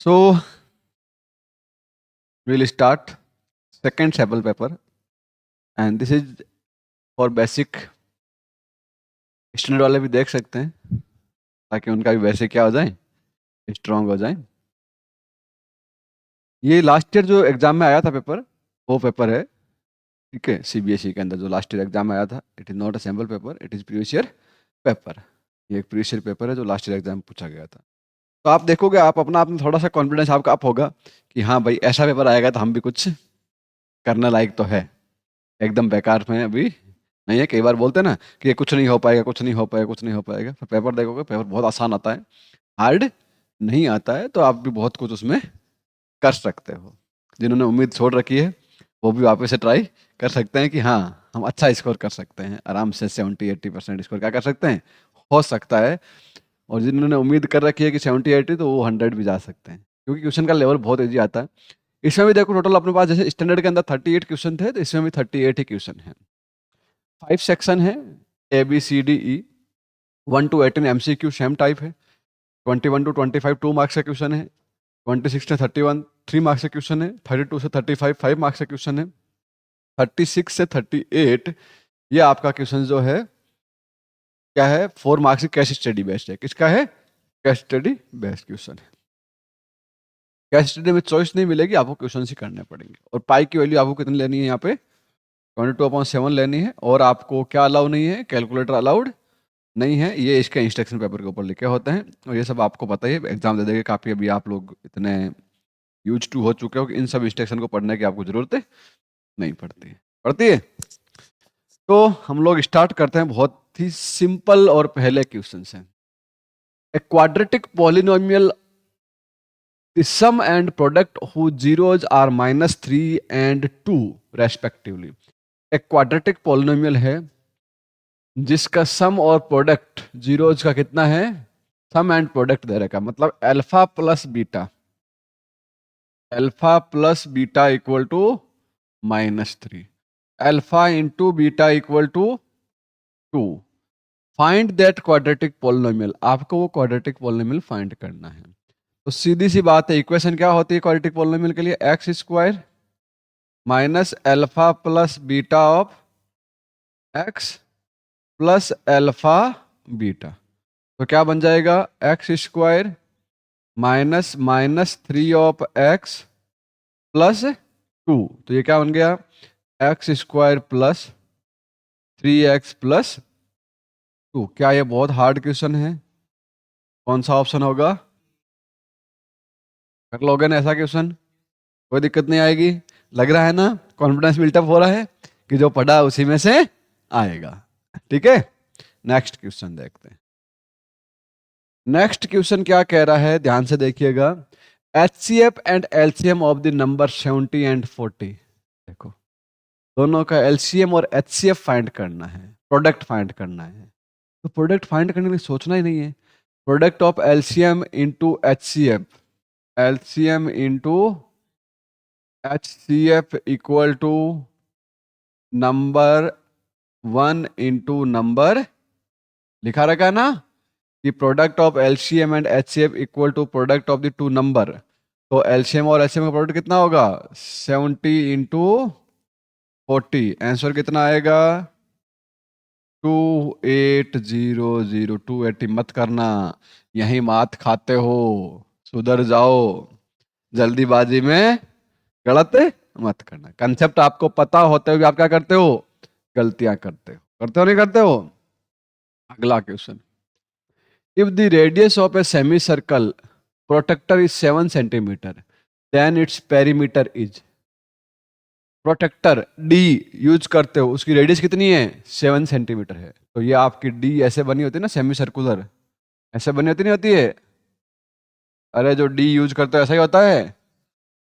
So we'll start second sample paper, and this is for basic. Standard वाले भी देख सकते हैं ताकि उनका भी वैसे क्या हो जाए, स्ट्रांग हो जाए। ये लास्ट ईयर जो एग्जाम में आया था पेपर, वो पेपर है, ठीक है। सीबीएसई के अंदर जो लास्ट ईयर एग्जाम में आया था, it is not a sample paper, it is previous year paper. ये एक प्रीवियस ईयर पेपर है जो लास्ट ईयर एग्जाम में पूछा गया था। तो आप देखोगे, आप अपना आप में थोड़ा सा कॉन्फिडेंस आपका अप होगा कि हाँ भाई, ऐसा पेपर आएगा तो हम भी कुछ करने लायक तो है, एकदम बेकार में अभी नहीं है। कई बार बोलते हैं ना कि ये कुछ नहीं हो पाएगा, कुछ नहीं हो पाएगा, कुछ नहीं हो पाएगा। फिर पेपर देखोगे, पेपर बहुत आसान आता है, हार्ड नहीं आता है। तो आप भी बहुत कुछ उसमें कर सकते हो। जिन्होंने उम्मीद छोड़ रखी है वो भी वापस से ट्राई कर सकते हैं कि हाँ, हम अच्छा स्कोर कर सकते हैं, आराम से 70-80% स्कोर क्या कर सकते हैं, हो सकता है। और जिन्होंने उम्मीद कर रखी है कि 70-80, तो वो 100 भी जा सकते हैं, क्योंकि क्वेश्चन का लेवल बहुत ईजी आता है। इसमें भी देखो, टोटल अपने पास जैसे स्टैंडर्ड के अंदर 38 क्वेश्चन थे, तो इसमें भी 38 ही क्वेश्चन है। 5 सेक्शन है, ABCDE। 1 to 18 MCQ same type है। 21 to 25 2 मार्क्स का क्वेश्चन है। 26 से 31 3 मार्क्स का क्वेश्चन है। 32 से 35 5 मार्क्स का क्वेश्चन है। 36 से 38 ये आपका क्वेश्चन जो है क्या है, 4 मार्क्स की कैश स्टडी बेस्ड है। किसका है? कैश स्टडी बेस्ड क्वेश्चन है। कैश स्टडी में चॉइस नहीं मिलेगी, आपको क्वेश्चन ही करने पड़ेंगे। और पाई की वैल्यू आपको कितनी लेनी है यहाँ पे? 22/7 लेनी है। और आपको क्या अलाउ नहीं है? कैलकुलेटर अलाउड नहीं है। ये इसके इंस्ट्रक्शन पेपर के ऊपर लिखे होते हैं, और ये सब आपको पता ही है, एग्जाम दे देंगे काफ़ी। अभी आप लोग इतने यूज टू हो चुके हो कि इन सब इंस्ट्रक्शन को पढ़ने की आपको जरूरत नहीं पड़ती है। तो हम लोग स्टार्ट करते हैं बहुत ही सिंपल और पहले क्वेश्चन से। A quadratic polynomial, the sum and product whose zeros are -3 and 2 respectively। एक क्वाड्रेटिक पॉलिनोमियल है जिसका सम और प्रोडक्ट जीरोज का कितना है, सम एंड प्रोडक्ट दे रखा, मतलब alpha plus beta equal to -3, alpha into beta equal to 2। Find that quadratic polynomial, आपको वो क्वाड्रेटिक पॉलिनोमियल फाइंड करना है। तो सीधी सी बात है, इक्वेशन क्या होती है क्वाड्रेटिक पॉलिनोमियल के लिए? X square minus alpha plus beta of x plus alpha beta. तो क्या बन जाएगा? X square minus -3 of x plus 2। तो ये क्या बन गया? X square plus 3x plus 2। क्या ये बहुत हार्ड क्वेश्चन है? कौन सा ऑप्शन होगा? कर लोगे ना ऐसा क्वेश्चन? कोई दिक्कत नहीं आएगी? लग रहा है ना, कॉन्फिडेंस बिल्टअप हो रहा है कि जो पढ़ा उसी में से आएगा। ठीक है, नेक्स्ट क्वेश्चन देखते हैं। नेक्स्ट क्वेश्चन क्या कह रहा है, ध्यान से देखिएगा। HCF and LCM of the number 70 and 40। देखो, दोनों का LCM और HCF फाइंड करना है, प्रोडक्ट फाइंड करना है। तो प्रोडक्ट फाइंड करने के लिए सोचना ही नहीं है। Product of LCM into HCF, LCM into HCF equal to number 1 into number, लिखा रखा है ना कि product of LCM and HCF equal to product of the two number. तो LCM और HCM का प्रोडक्ट कितना होगा? 70 इंटू 40। आंसर कितना आएगा? 2800। 280 मत करना, यही मात खाते हो, सुधर जाओ। जल्दीबाजी में गलत मत करना। कंसेप्ट आपको पता होते हुए आप क्या करते हो? गलतियां करते हो नहीं करते हो? अगला question. If the radius of a semi circle protector is 7 centimeter, then its perimeter is. Protector डी यूज करते हो, उसकी रेडियस कितनी है? 7 सेंटीमीटर है। तो ये आपकी डी ऐसे बनी होती है ना, सेमी सर्कुलर, ऐसे बनी होती नहीं होती है? अरे जो डी यूज करते हो ऐसा ही होता है।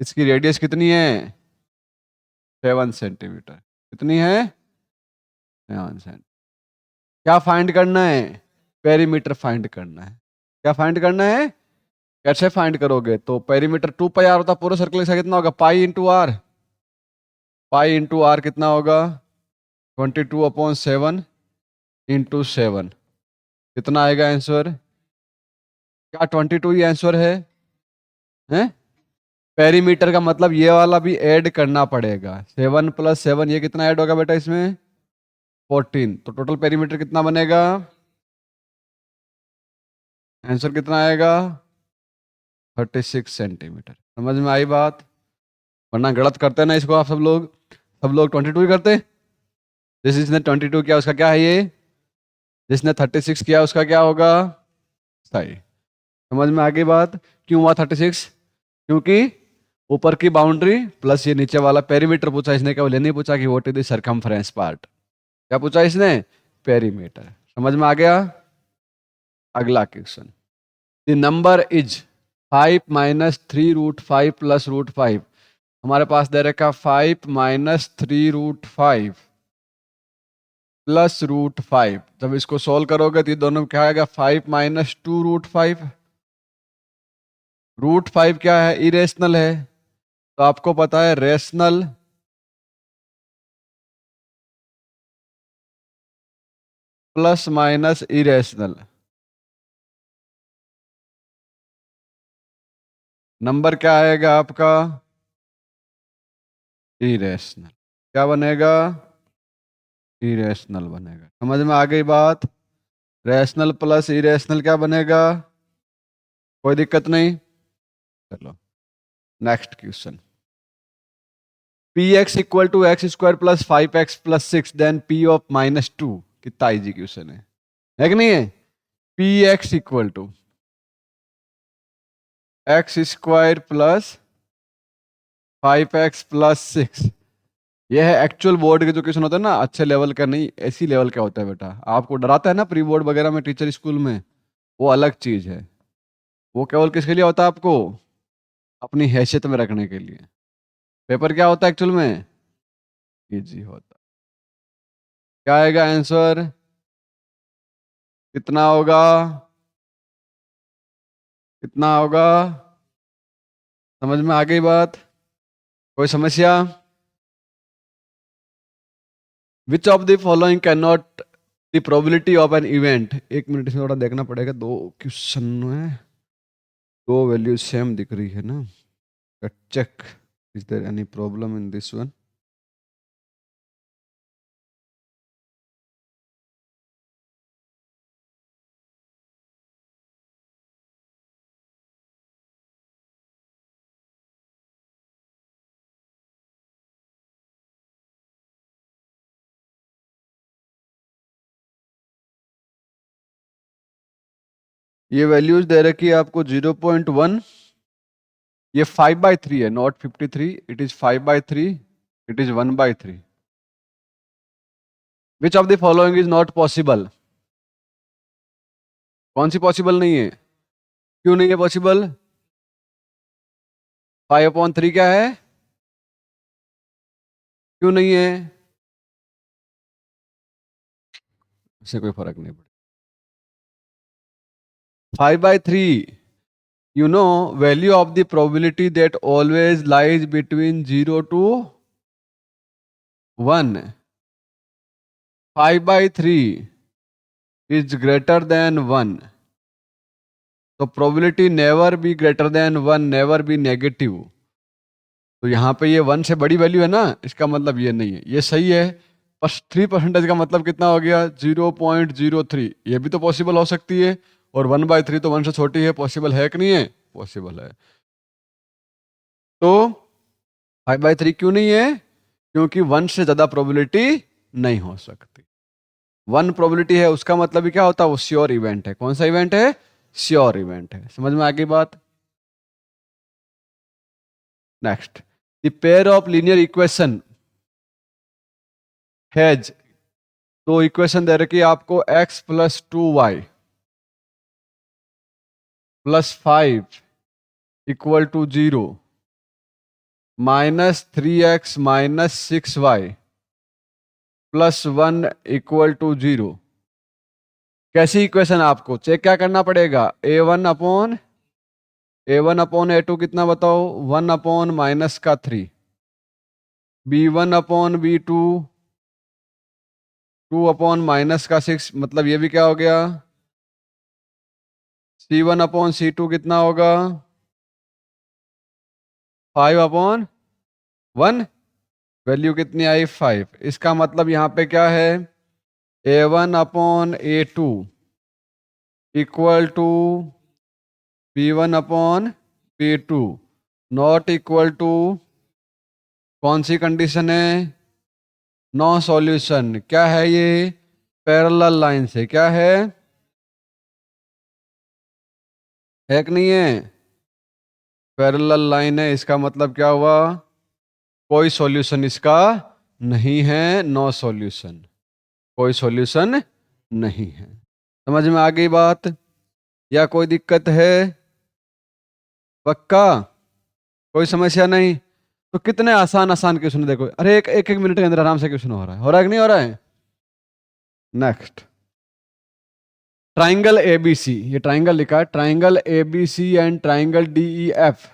इसकी रेडियस कितनी है? 7 सेंटीमीटर। कितनी है? 7 सेंटीमीटर। क्या फाइंड करना है? पेरीमीटर फाइंड करना है। क्या फाइंड करना है? कैसे फाइंड करोगे? तो पेरीमीटर 2 पाई आर होता है, पूरे सर्कल का कितना होगा? Pi into R. Pi into R कितना होगा? 22/7 इंटू 7। कितना आएगा आंसर? क्या 22 ही आंसर है? है। पेरीमीटर का मतलब ये वाला भी ऐड करना पड़ेगा। 7 + 7 ये कितना ऐड होगा बेटा इसमें? 14। तो टोटल पेरीमीटर कितना बनेगा? आंसर कितना आएगा? 36 सेंटीमीटर। समझ में आई बात? वरना गलत करते हैं ना इसको आप सब लोग 22 ही करते। जिसने 22 किया उसका क्या है ये? जिसने 36 किया उसका क्या होगा? सही। समझ में आ गई बात? क्यों हुआ 36? क्योंकि ऊपर की बाउंड्री प्लस ये नीचे वाला पेरीमीटर पूछा इसने, केवल ये नहीं पूछा कि what is the circumference part. क्या पूछा इसने? पेरीमीटर। समझ में आ गया? अगला क्वेश्चन। The number is 5 - 3√5 + √5। हमारे पास दे रखा 5 - 3√5 + √5। जब इसको सोल्व करोगे तो ये दोनों में क्या आएगा? 5 - 2√5। √5 क्या है? इरेशनल है। तो आपको पता है rational plus minus irrational. Number क्या आएगा आपका? इरेशनल। क्या बनेगा? इरेशनल बनेगा। समझ में आ गई बात? रैशनल प्लस इरेशनल क्या बनेगा? कोई दिक्कत नहीं। चलो next question. P x equal to x² + 5x + 6 then p of -2। कितना इजी क्वेश्चन है कि नहीं है? P x equal to x² + 5x + 6। यह है एक्चुअल बोर्ड के जो क्वेश्चन होता है ना, अच्छे लेवल का नहीं, ऐसी लेवल का होता है बेटा। आपको डराता है ना प्री बोर्ड वगैरह में टीचर स्कूल में, वो अलग चीज है। वो केवल किसके लिए होता है? आपको अपनी हैसियत में रखने के लिए। पेपर क्या होता है एक्चुअल में? इजी होता है। क्या आएगा आंसर? कितना होगा? कितना होगा? समझ में आ गई बात? कोई समस्या? विच of the following can not the probability of an event. एक मिनट इसमें थोड़ा देखना पड़ेगा, दो क्वेश्चन है, दो वैल्यू सेम दिख रही है ना। Check is there any problem in this one. ये वैल्यूज दे रखी है आपको 0.1। ये 5/3 है, not 53। It is 5/3। It is 1/3। Which of the following is not possible? कौन सी पॉसिबल नहीं है? क्यों नहीं है पॉसिबल? 5/3 क्या है? क्यों नहीं है? इससे कोई फर्क नहीं पड़ेगा। 5/3, you know, value of the probability that always lies between 0 to 1। 5/3 is greater than 1। तो probability never be greater than 1, never be negative. तो यहाँ पे ये 1 से बड़ी वैल्यू है ना, इसका मतलब ये नहीं है। ये सही है, पर 3% का मतलब कितना हो गया? 0.03। ये भी तो पॉसिबल हो सकती है। और 1/3 तो 1 से छोटी है, पॉसिबल है कि नहीं है? पॉसिबल है। तो 5/3 क्यों नहीं है? क्योंकि 1 से ज्यादा प्रोबेबिलिटी नहीं हो सकती। 1 प्रोबेबिलिटी है, उसका मतलब भी क्या होता है? वो श्योर इवेंट है। कौन सा इवेंट है? श्योर इवेंट है। समझ में आ गई बात? Next. The pair of linear equation has. तो इक्वेशन दे रखी है आपको x + 2y + 5 = 0, -3x - 6y + 1 = 0। कैसी इक्वेशन? आपको चेक क्या करना पड़ेगा? a1/a2 कितना बताओ? 1/-3। b1/b2 2/-6। मतलब ये भी क्या हो गया? c1/c2 कितना होगा? 5/1, वैल्यू कितनी आई 5। इसका मतलब यहाँ पे क्या है, A1/A2 equal to P1/P2 not equal to, कौन सी कंडीशन है, नो सॉल्यूशन। क्या है ये, पैरेलल लाइन से, क्या है कि नहीं है, पैरेलल लाइन है। इसका मतलब क्या हुआ, कोई सॉल्यूशन इसका नहीं है, नो सॉल्यूशन, कोई सॉल्यूशन नहीं है। समझ में आ गई बात, या कोई दिक्कत है, पक्का, कोई समस्या नहीं। तो कितने आसान आसान क्वेश्चन देखो, अरे एक एक, एक मिनट के अंदर आराम से क्वेश्चन हो रहा है कि नहीं हो रहा है। नेक्स्ट, ट्राइंगल एबीसी, ये ट्राइंगल लिखा है, triangle ABC and triangle DEF,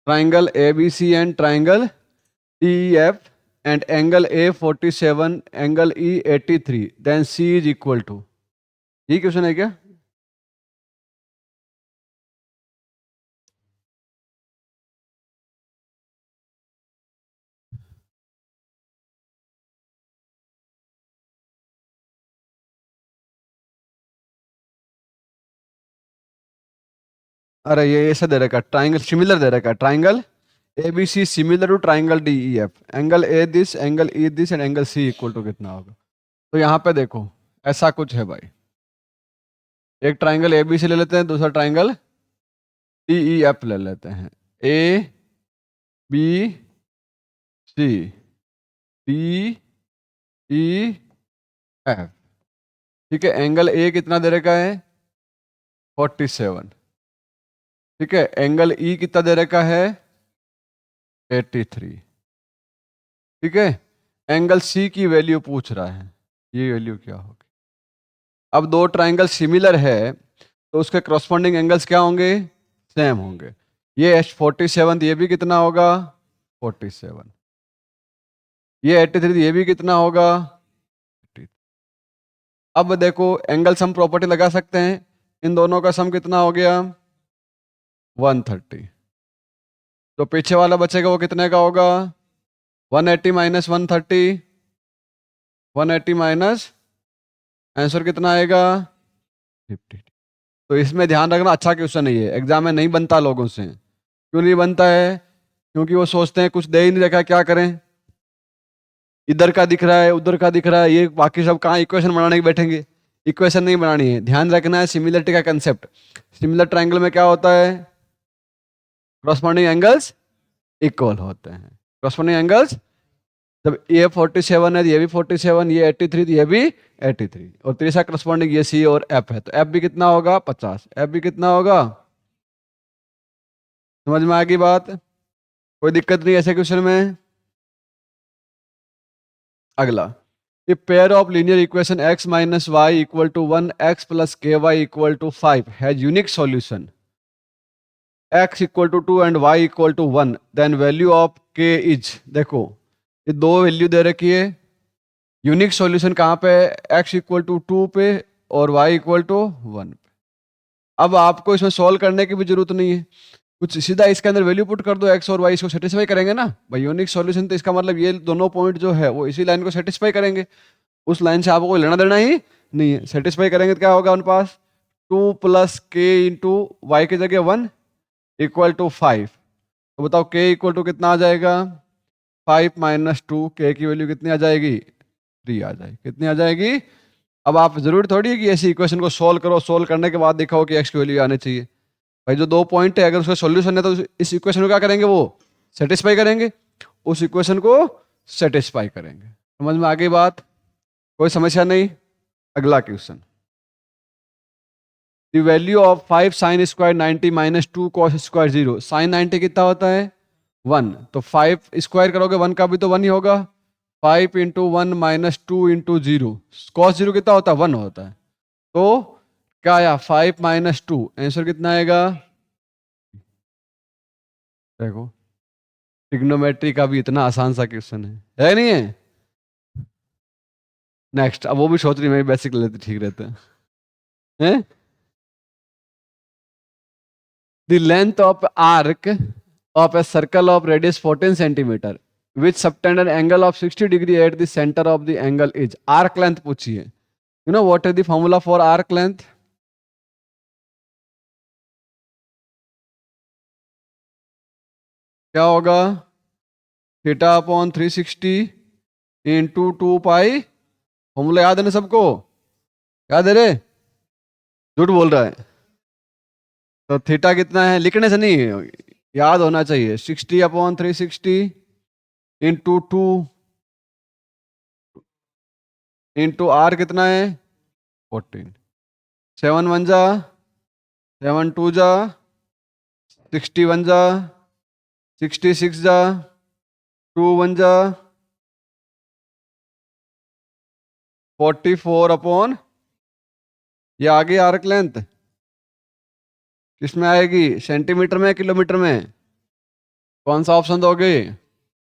triangle ABC and triangle DEF and angle A 47 angle E 83 then C is equal to, ये क्वेश्चन है क्या। अरे ये ऐसा दे रखा, ट्राइंगल सिमिलर दे रखा, triangle ABC similar to triangle DEF, angle A this angle E this and angle C equal to कितना होगा। तो यहाँ पे देखो ऐसा कुछ है भाई, एक ट्राइंगल एबीसी ले लेते हैं, दूसरा ट्राइंगल डीईएफ ले लेते हैं, A B C D E F, ठीक है। एंगल ए कितना दे रखा है 47, ठीक है। एंगल ई कितना दे रखा है 83, ठीक है। एंगल सी की वैल्यू पूछ रहा है, ये वैल्यू क्या होगी। अब दो ट्राइंगल सिमिलर है तो उसके करस्पॉन्डिंग एंगल्स क्या होंगे, सेम होंगे। ये 47, ये भी कितना होगा 47, ये 83, ये भी कितना होगा 80। अब देखो एंगल सम प्रॉपर्टी लगा सकते हैं, इन दोनों का सम कितना हो गया 130, तो पीछे वाला बचेगा वो कितने का होगा 180 माइनस 130, 180 माइनस, आंसर कितना आएगा 50। तो इसमें ध्यान रखना, अच्छा क्वेश्चन नहीं है, एग्जाम में नहीं बनता लोगों से। क्यों नहीं बनता है, क्योंकि वो सोचते हैं कुछ दे ही नहीं रखा, क्या करें, इधर का दिख रहा है उधर का दिख रहा है, ये बाकी सब कहाँ इक्वेशन बनाने के बैठेंगे। इक्वेशन नहीं बनानी है, ध्यान रखना है सिमिलरिटी का कंसेप्ट। सिमिलर ट्राइंगल में क्या होता है, क्रॉसपॉन्डिंग एंगल्स इक्वल होते हैं, क्रॉसपॉन्डिंग एंगल्स। जब ये 47 है तो ये भी 47, ये 83 तो ये भी 83, और तीसरा करस्पॉन्डिंग ये सी और एफ है, तो एफ भी कितना होगा 50, एफ भी कितना होगा। समझ में आ गई बात, कोई दिक्कत नहीं ऐसे क्वेश्चन में। अगला, A pair of linear equation x minus Y equal to 1 x plus K Y equal to 5 has unique solution x equal to 2 and y equal to 1 then value of k is, देखो ये दो value दे रखी है, unique solution कहाँ पे है, x equal to 2 पे और y इक्वल टू 1 पे। अब आपको इसमें सॉल्व करने की भी जरूरत नहीं है, कुछ सीधा इसके अंदर वैल्यू पुट कर दो, x और y इसको सेटिस्फाई करेंगे ना भाई, यूनिक सॉल्यूशन, तो इसका मतलब ये दोनों पॉइंट जो है वो इसी लाइन को सेटिस्फाई करेंगे, उस लाइन से आपको कोई लेना देना ही नहीं है। सेटिस्फाई करेंगे तो क्या होगा उन पास, 2 प्लस के इंटू वाई की जगह 1 इक्वल टू 5, तो बताओ के इक्वल टू कितना आ जाएगा 5 माइनस 2, के की वैल्यू कितनी आ जाएगी 3 आ जाएगी, कितनी आ जाएगी। अब आप जरूरी थोड़ी है कि ऐसी इक्वेशन को सोल्व करो, सोल्व करने के बाद दिखाओ कि एक्स की वैल्यू आनी चाहिए। भाई जो दो पॉइंट है अगर उसका सॉल्यूशन है तो इस इक्वेशन को क्या करेंगे, वो सेटिस्फाई करेंगे, उस इक्वेशन को सेटिस्फाई करेंगे। समझ में आ गई बात, कोई समस्या नहीं। अगला question, the value of 5 sine square 90 minus 2 cos square 0, sine 90 कितना होता है 1, तो 5 स्क्वायर करोगे 1 का भी तो 1 ही होगा, 5 इंटू 1 माइनस 2 इंटू 0, कॉस 0 कितना होता है 1 होता है, तो क्या आया 5 माइनस 2, आंसर कितना आएगा। देखो ट्रिग्नोमेट्री का भी इतना आसान सा क्वेश्चन है नहीं है। नेक्स्ट, अब वो भी सोच रही मैं बेसिक लेते ठीक रहता है। The length of arc of a circle of radius 14 centimetre which subtend an angle of 60 degree at the centre of the angle is. Arc length पूछिए। You know what is the formula for arc length? क्या होगा? Theta upon 360 into 2 pi. Formula याद है ना सबको? याद है रे? झूठ बोल रहा है। तो थीटा कितना है? लिखने से नहीं, याद होना चाहिए। 60/360 इंटू 2 इंटू आर कितना है? 14। 7 1 जा, 7 2 जा, 61 जा, 66 जा, 2 1 जा, 44 ये आ गई आर्क लेंथ। किसमें आएगी? सेंटीमीटर में, किलोमीटर में? कौन सा ऑप्शन दोगे?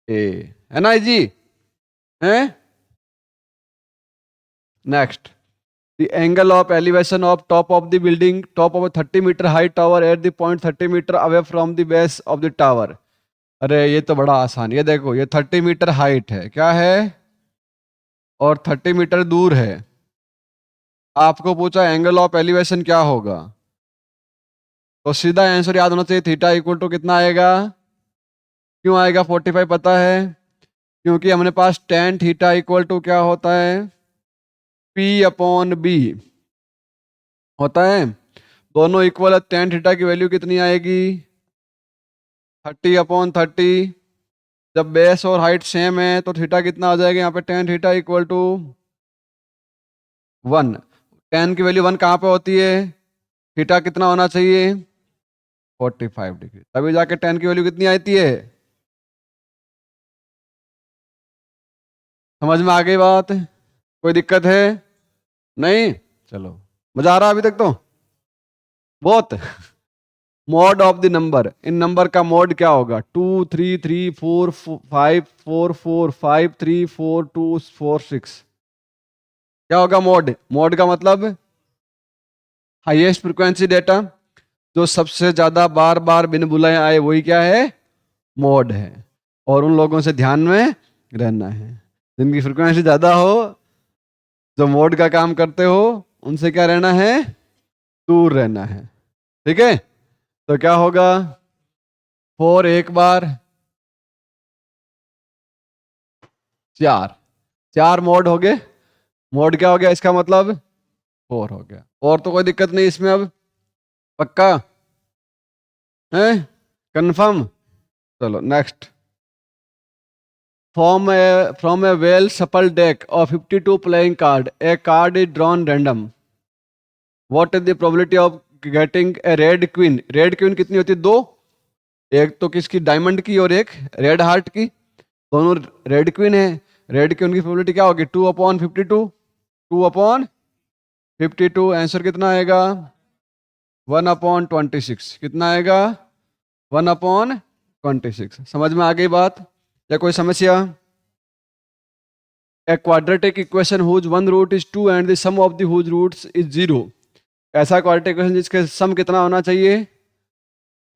ए। है ना जी? है। Next, the angle of elevation of top of the building, top of a 30-meter high tower at the point 30 meter away from the base of the tower। अरे ये तो बड़ा आसान। ये देखो, ये 30 मीटर हाइट है, क्या है, और 30 मीटर दूर है। आपको पूछा एंगल ऑफ एलिवेशन क्या होगा, तो सीधा आंसर याद होना चाहिए। थीटा इक्वल टू कितना आएगा? क्यों आएगा 45 पता है? क्योंकि हमने पास tan थीटा इक्वल टू क्या होता है? P/B होता है। दोनों इक्वल है। tan थीटा की वैल्यू कितनी आएगी? 30/30। जब बेस और हाइट सेम है तो थीटा कितना आ जाएगा यहाँ पे? tan theta equal to 1। tan की वैल्यू 1 कहाँ पे होती है? थीटा कितना होना चाहिए? 45 डिग्री। तभी जाके tan की वैल्यू कितनी आती है? समझ में आ गई बात? कोई दिक्कत है? नहीं? चलो, मजा आ रहा है अभी तक तो? बहुत। Mod of the number, in number का मॉड क्या होगा? 2 3 3 4 5 4 4 5 3 4 2 4 6। क्या होगा मॉड? मॉड का मतलब हाईएस्ट फ्रिक्वेंसी डेटा, जो सबसे ज्यादा बार बार बिन बुलाए आए, वही क्या है? मॉड है। और उन लोगों से ध्यान में रहना है जिनकी फ्रिक्वेंसी ज्यादा हो, जो मॉड का काम करते हो, उनसे क्या रहना है? दूर रहना है। ठीक है? तो क्या होगा? 4 एक बार, 4 4 मोड हो गए। मोड क्या हो गया इसका मतलब? 4 हो गया। और तो कोई दिक्कत नहीं इसमें अब? पक्का है? कंफर्म? चलो next. From a well shuffled deck of 52 playing card, a card is drawn random. What is the probability of getting a red queen? Red queen कितनी होती है? 2। एक तो किसकी? डायमंड की, और एक रेड हार्ट की। दोनों रेड क्वीन है। रेड क्वीन की प्रोबेबिलिटी क्या होगी? 2/52। 2/52। आंसर कितना आएगा? 1/26। कितना आएगा? 1/26। समझ में आ गई बात या कोई समस्या? A quadratic equation whose one root is 2 and the sum of the whose roots is 0। ऐसा क्वाड्रेटिक इक्वेशन जिसके सम कितना होना चाहिए?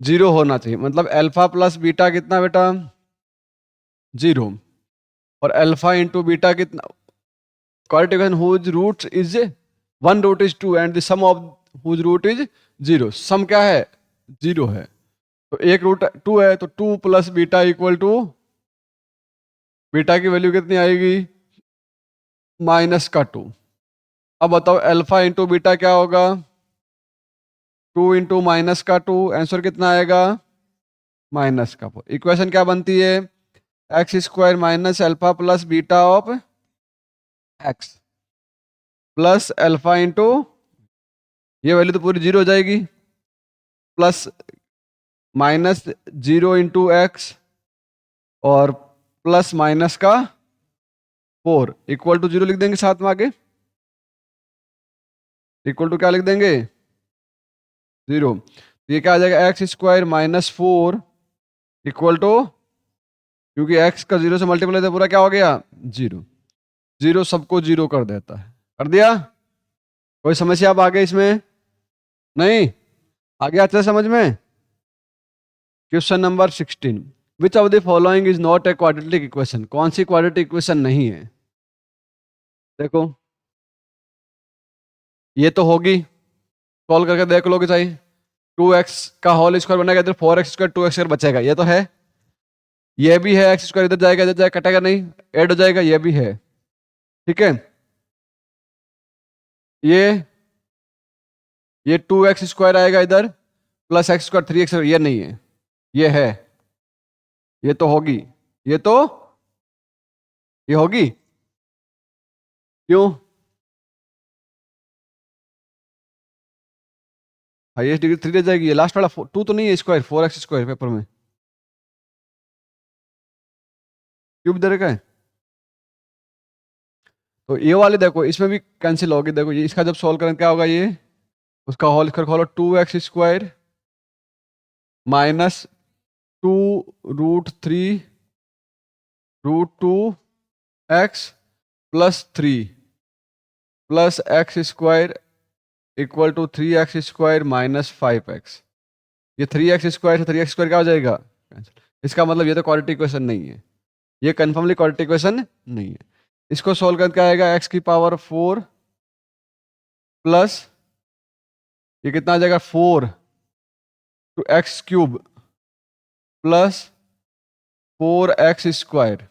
0 होना चाहिए। मतलब अल्फा प्लस बीटा कितना बेटा? 0। और अल्फा इंटू बीटा कितना? Quadratic equation whose roots is, one root is 2 and the sum of whose root is 0। Sum क्या है? 0 है। तो एक रूट 2 है, तो 2 plus beta equal to, beta की वैल्यू कितनी आएगी? -2। अब बताओ अल्फा इंटू बीटा क्या होगा? 2 इंटू -2। आंसर कितना आएगा? -4। इक्वेशन क्या बनती है? x² minus alpha plus beta of x plus alpha into, ये वैल्यू तो पूरी 0 हो जाएगी, प्लस -0 इंटू एक्स और प्लस माइनस का 4 इक्वल टू 0 लिख देंगे साथ में आगे। इक्वल टू क्या लिख देंगे? 0। ये क्या आ जाएगा? x² -4 इक्वल टू, क्योंकि x का 0 से मल्टीप्लाई था, पूरा क्या हो गया? 0। 0 सबको 0 कर देता है। कर दिया? कोई समस्या अब आगे इसमें? नहीं? आगे अच्छे समझ में? Question number 16, which of the following is not a quadratic equation? कौन सी क्वाड्रेटिक इक्वेशन नहीं है? देखो, ये तो होगी, सॉल्व करके देख लोगे चाहिए। 2x का होल स्क्वायर बनेगा, इधर 4x स्क्वायर 2x स्क्वायर बचेगा, ये तो है। ये भी है, एक्स स्क्वायर इधर जाएगा, इधर जाएगा, कटेगा नहीं, ऐड हो जाएगा, ये भी है। ठीक है, ये 2x स्क्वायर आएगा इधर, प्लस एक्स स्क्वायर 3x, ये नहीं है, ये है, ये तो होगी, ये तो ये होगी। क्यों? हाईएस्ट डिग्री 3 रह जाएगी, ये लास्ट वाला 2 तो नहीं है स्क्वायर, 4x स्क्वायर पेपर में क्यूब दे रखा है। तो ये वाले देखो, इसमें भी कैंसिल होगी, देखो ये इसका जब सॉल्व करें क्या होगा, ये उसका होल स्क्वायर खोलो, 2x square minus 2√3 √2x plus 3 plus x square equal to 3x square minus 5x। ये 3x स्क्वायर से 3x स्क्वायर क्या हो जाएगा? इसका मतलब ये तो क्वाड्रेटिक इक्वेशन नहीं है, ये कन्फर्मली क्वाड्रेटिक इक्वेशन नहीं है। इसको सोल्व करके आएगा x की पावर 4 प्लस ये कितना आ जाएगा 4 two x cube plus 4x square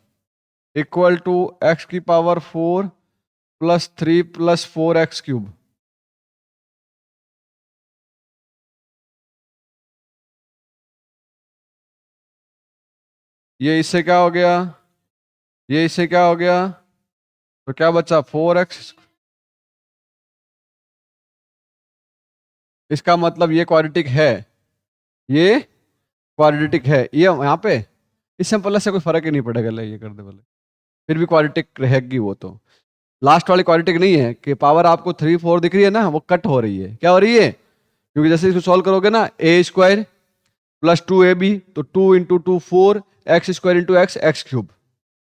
equal to x की power 4 plus 3 plus 4x cube. ये इससे क्या हो गया, ये इससे क्या हो गया, तो क्या बचा 4x। इसका मतलब ये क्वाड्रेटिक है, ये क्वाड्रेटिक है, ये यहाँ पे इस सिंपल से कोई फर्क ही नहीं पड़ेगा, ले ये कर दे बोले, फिर भी क्वाड्रेटिक रहेगी। वो तो लास्ट वाली क्वाड्रेटिक नहीं है कि पावर आपको 3 4 दिख रही है ना, वो कट हो रही है, क्या हो रही है? क्योंकि जैसे इसको सॉल्व करोगे ना, ए स्क्वायर प्लस 2ab, तो 2 into 2 4 x square into x x cube,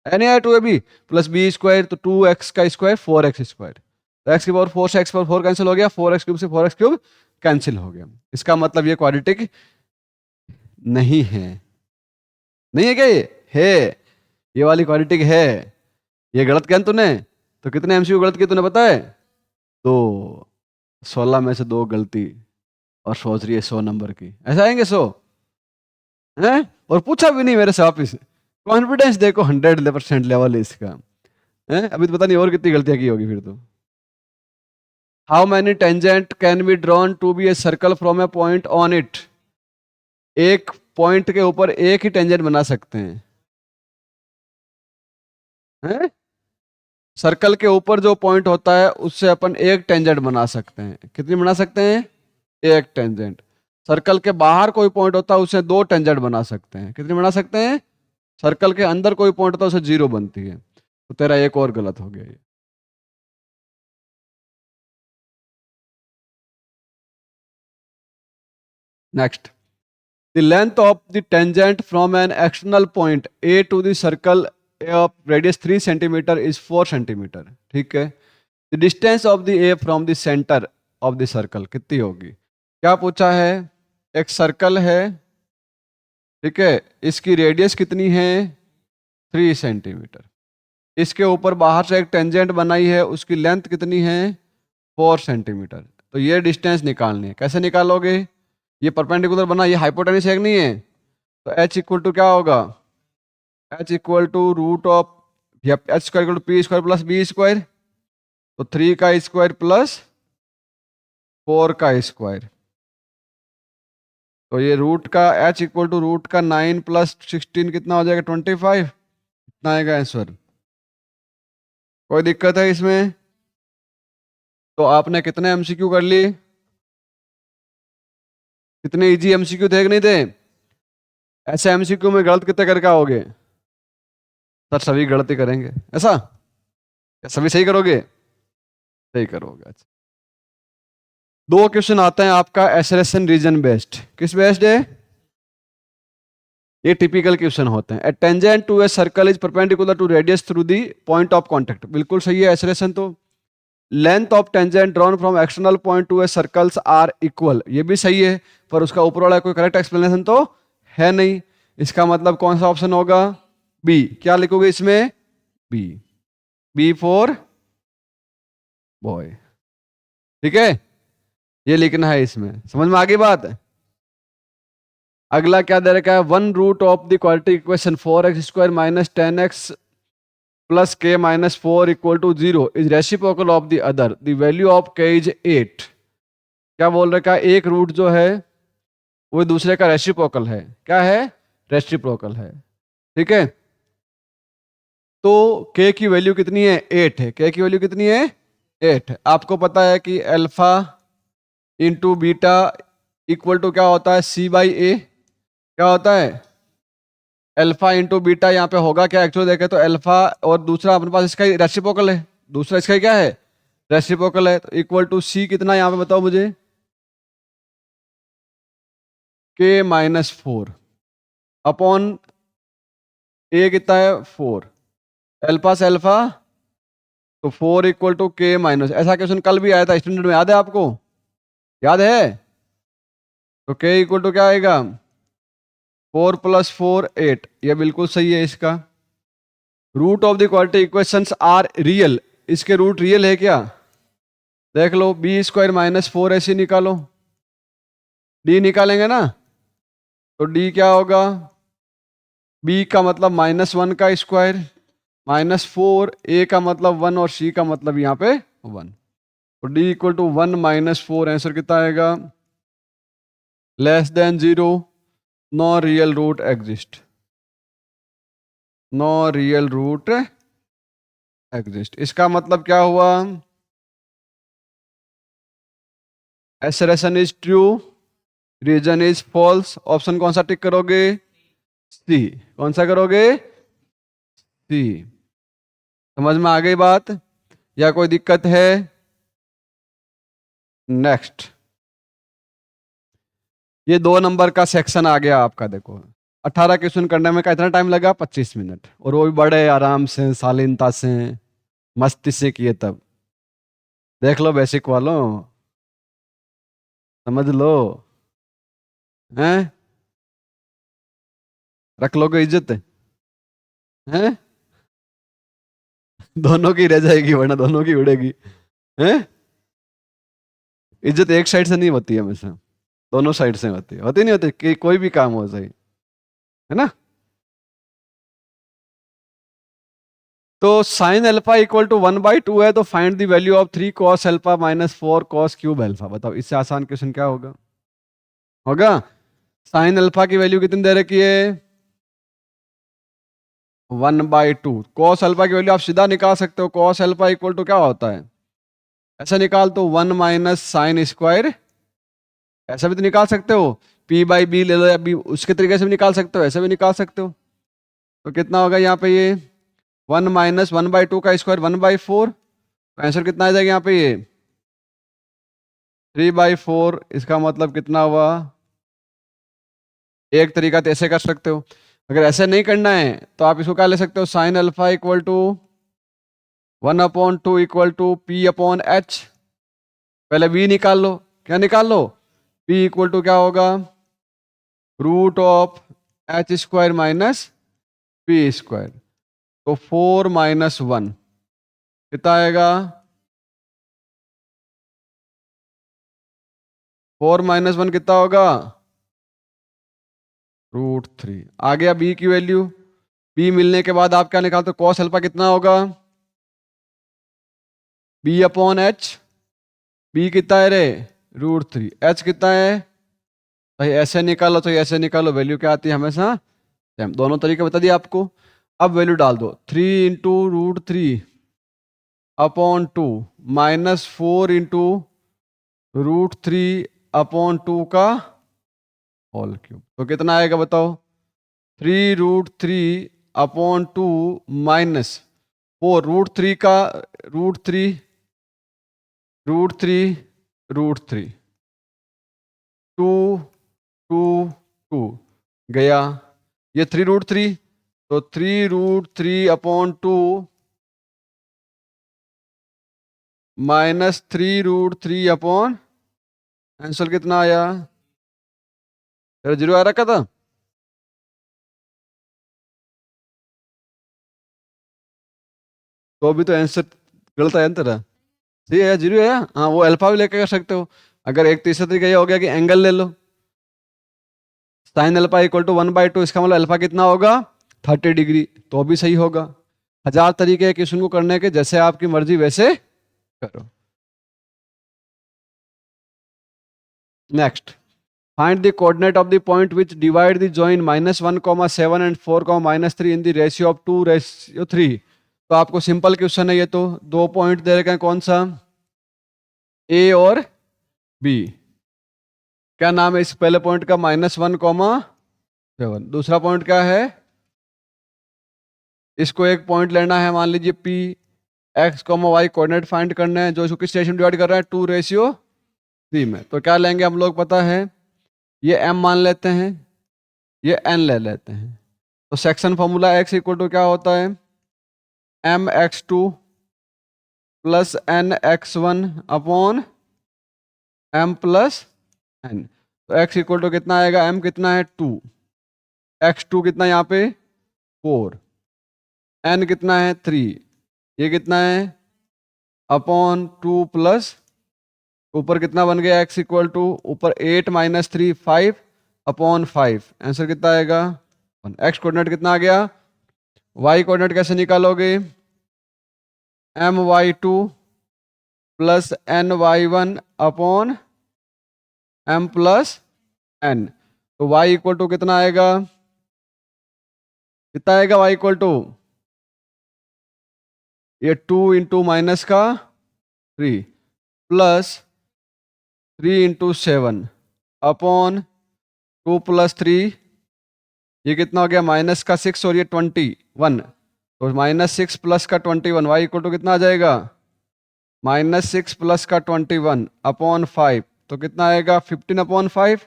and आया 2ab प्लस बी स्क्वायर, तो 2x का स्क्वायर 4x स्क्वायर, तो x की पावर 4 से x पावर 4 कैंसिल हो गया, 4x क्यूब से 4x क्यूब कैंसिल हो गया। इसका मतलब ये क्वाड्रेटिक नहीं है, नहीं है क्या? ये है, ये वाली क्वाड्रेटिक है। ये गलत किया तूने, तो कितने एमसीक्यू गलत किए तूने पता है? 2, 16 में से 2 गलती, और सोच रही है 100 नंबर की, ऐसा आएंगे 100 है? और पूछा भी नहीं मेरे से वापिस, कॉन्फिडेंस देखो 100% लेवल है इसका है। अभी तो पता नहीं और कितनी गलतियां की होगी फिर तो। How many tangent can be drawn to be a circle from a point on it? एक पॉइंट के ऊपर एक ही टेंजेंट बना सकते हैं, हैं? सर्कल के ऊपर जो पॉइंट होता है उससे अपन एक टेंजेंट बना सकते हैं। कितनी बना सकते हैं? एक टेंजेंट। सर्कल के बाहर कोई पॉइंट होता है उससे 2 टेंजेंट बना सकते हैं। कितनी बना सकते हैं? सर्कल के अंदर कोई पॉइंट होता है उससे 0 बनती है। तो तेरा एक और गलत हो गया ये। Next, the length of the tangent from an external point A to the circle of radius 3 centimeter is 4 centimeter. ठीक है, the distance of the A from the centre of the circle कितनी होगी? क्या पूछा है? एक सर्कल है, ठीक है, इसकी रेडियस कितनी है? 3 सेंटीमीटर। इसके ऊपर बाहर से एक टेंजेंट बनाई है, उसकी लेंथ कितनी है? 4 सेंटीमीटर। तो ये डिस्टेंस निकालनी है। कैसे निकालोगे? ये परपेंडिकुलर बना, ये हाइपोटेन्यूस है कि नहीं है? तो h इक्वल टू क्या होगा? h equal to root of H square equal to P square plus B square, तो 3 का स्क्वायर प्लस 4 का स्क्वायर। तो ये रूट का h इक्वल टू रूट का 9 प्लस 16 कितना हो जाएगा? 25। इतना आएगा आंसर। कोई दिक्कत है इसमें? तो आपने कितने एमसीक्यू कर लिए? कितने इजी एमसीक्यू थे कि नहीं थे? ऐसे एमसीक्यू में गलत कितने करके आओगे? सर सभी गलती करेंगे ऐसा? क्या सभी सही करोगे? सही करोगे। अच्छा, 2 क्वेश्चन आता है आपका एसरेशन रीजन बेस्ड। किस बेस्ड है? ये टिपिकल क्वेश्चन होते हैं। A tangent to a circle is perpendicular to radius through the point of contact. बिल्कुल सही है एसरेशन। तो length of tangent drawn from external point to a circles are equal, ये भी सही है, पर उसका ऊपर वाला कोई करेक्ट एक्सप्लेनेशन तो है नहीं, इसका मतलब कौन सा ऑप्शन होगा? बी। क्या लिखोगे इसमें? बी। B for boy. ठीक है, ये लिखना है इसमें। समझ में आ गई बात? अगला क्या दे रखा है? One root of the quadratic equation 4x² - 10x plus k - 4 = 0 is reciprocal of the other, the value of k is 8। क्या बोल रखा है? एक रूट जो है वो दूसरे का रेसिप्रोकल है। क्या है? रेसिप्रोकल है। ठीक है, तो k की वैल्यू कितनी है? 8 है। k की वैल्यू कितनी है? 8 है। आपको पता है कि alpha into beta equal to क्या होता है? c/a। क्या होता है? Alpha into beta. यहाँ पे होगा क्या एक्चुअली देखे तो? अल्फा और दूसरा अपने पास इसका रेसिप्रोकल है, दूसरा इसका क्या है? रेसिप्रोकल है। तो इक्वल टू c कितना यहाँ पे बताओ मुझे? k-4 अपॉन a कितना है? 4। अल्फा से अल्फा तो 4 = k-। ऐसा क्वेश्चन कल भी आया था स्टैंडर्ड में, याद है आपको? याद है? तो k = क्या आएगा? 4 + 4 8। ये बिल्कुल सही है इसका। Root of the quadratic equations are real. इसके रूट रियल है क्या? देख लो, b² - 4 ऐसे निकालो, d निकालेंगे ना, तो d क्या होगा? b का मतलब -1 का स्क्वायर -4, a का मतलब 1 और c का मतलब यहाँ पे 1। तो d = 1 - 4। आंसर कितना आएगा? <<0। No real root exist. No real root exist. इसका मतलब क्या हुआ? assertion is true, reason is false. Option कौन सा टिक करोगे? सी। कौन सा करोगे? सी। समझ में आ गई बात या कोई दिक्कत है? नेक्स्ट, ये 2 नंबर का सेक्शन आ गया आपका। देखो 18 क्वेश्चन करने में कितना टाइम लगा? 25 मिनट, और वो भी बड़े आराम से शालीनता से मस्ती से किए। तब देख लो बेसिक वालों, समझ लो, हैं? रख लोगे इज्जत? हैं? दोनों की रह जाएगी वरना दोनों की उड़ेगी। हैं? इज्जत एक साइड से नहीं होती है हमेशा, दोनों साइड से होती है। होती नहीं होती कि कोई भी काम हो सही, है ना? तो साइन अल्फा = 1/2 है, तो find the value of 3 cos alpha - 4 cos cube alpha. बताओ इससे आसान क्वेश्चन क्या होगा? होगा? साइन अल्फा की वैल्यू कितनी दे रखी है? 1/2। cos अल्फा की वैल्यू आप सीधा निकाल सकते हो। cos अल्फा = क्या होता है? ऐसा निकाल तो 1 - साइन स्क्वायर। ऐसा भी तो निकाल सकते हो। p/b ले लो, या b उसके तरीके से भी निकाल सकते हो, ऐसे भी निकाल सकते हो। तो कितना होगा यहाँ पे? ये 1 - 1/2 का स्क्वायर 1/4। तो आंसर कितना आ जाएगा यहाँ पे? ये 3/4। इसका मतलब कितना हुआ? एक तरीका तो ऐसे कर सकते हो। अगर ऐसे नहीं करना है तो आप इसको क्या ले सकते हो? Sine alpha = 1/2 = p/h। पहले v निकाल लो। क्या निकाल लो? p = क्या होगा? √h² - p²। तो 4 - 1 कितना आएगा? 4 - 1 कितना होगा? √3। आ गया b की वैल्यू। b मिलने के बाद आप क्या निकालते हो? cos अल्फा कितना होगा? b/h। b कितना है रे? √3। h कितना है? भाई ऐसे निकालो तो ऐसे निकालो, वैल्यू क्या आती है हमेशा? सेम। दोनों तरीके बता दिए आपको। अब वैल्यू डाल दो। 3 × √3/2 -4 × √3/2 का होल क्यूब। तो कितना आएगा बताओ? 3√3/2 -4 √3 का √3 √3 √3 2 2 2 गया। ये 3√3, तो 3√3/2 -3√3 आंसर कितना आया? 0 आ रखा था। तो अभी तो आंसर गलत आया ना तेरा, सही है या जीरो है? हाँ, वो अल्फा भी लेके कर सकते हो। अगर एक तीसरा तरीका ये हो गया कि एंगल ले लो, साइन अल्फा इक्वल टू 1/2, इसका मतलब अल्फा कितना होगा 30 डिग्री, तो भी सही होगा। 1000 तरीके हैं क्वेश्चन को करने के, जैसे आपकी मर्जी वैसे करो। Next, find the coordinate of the point which divide the join -1, 7 and 4, -3 in the ratio of 2:3। तो आपको सिंपल क्वेश्चन है ये, तो दो पॉइंट दे रखे हैं, कौन सा, ए और बी। क्या नाम है इस पहले पॉइंट का, -1, 7। दूसरा पॉइंट क्या है, इसको एक पॉइंट लेना है, मान लीजिए P, x, y coordinate find करना है, जो इसको किस रेशियो डिवाइड कर रहा है 2:3 में। तो क्या लेंगे हम लोग पता है, ये m मान लेते हैं, ये n ले लेते हैं। तो section formula x equal to क्या होता है, mx2 plus nx1 upon m plus n। तो x इक्वल टू कितना आएगा, m कितना है 2, x2 कितना यहाँ पे 4, n कितना है 3, ये कितना है अपॉन 2 प्लस ऊपर कितना बन गया x इक्वल टू, ऊपर 8 - 3 5 अपॉन 5। आंसर कितना आएगा 1। x कोऑर्डिनेट कितना आ गया, y कोऑर्डिनेट कैसे निकालोगे, my2 plus ny1 upon m plus n। तो y इक्वल टू कितना आएगा, कितना आएगा y इक्वल टू, ये 2 इंटू माइनस का 3 प्लस 3 इंटू 7 अपॉन 2 प्लस 3, ये कितना हो गया माइनस का 6 और ये 21, तो -6 प्लस का 21, y इक्वल टू कितना आ जाएगा, -6 प्लस का 21 अपॉन 5, तो कितना आएगा 15/5।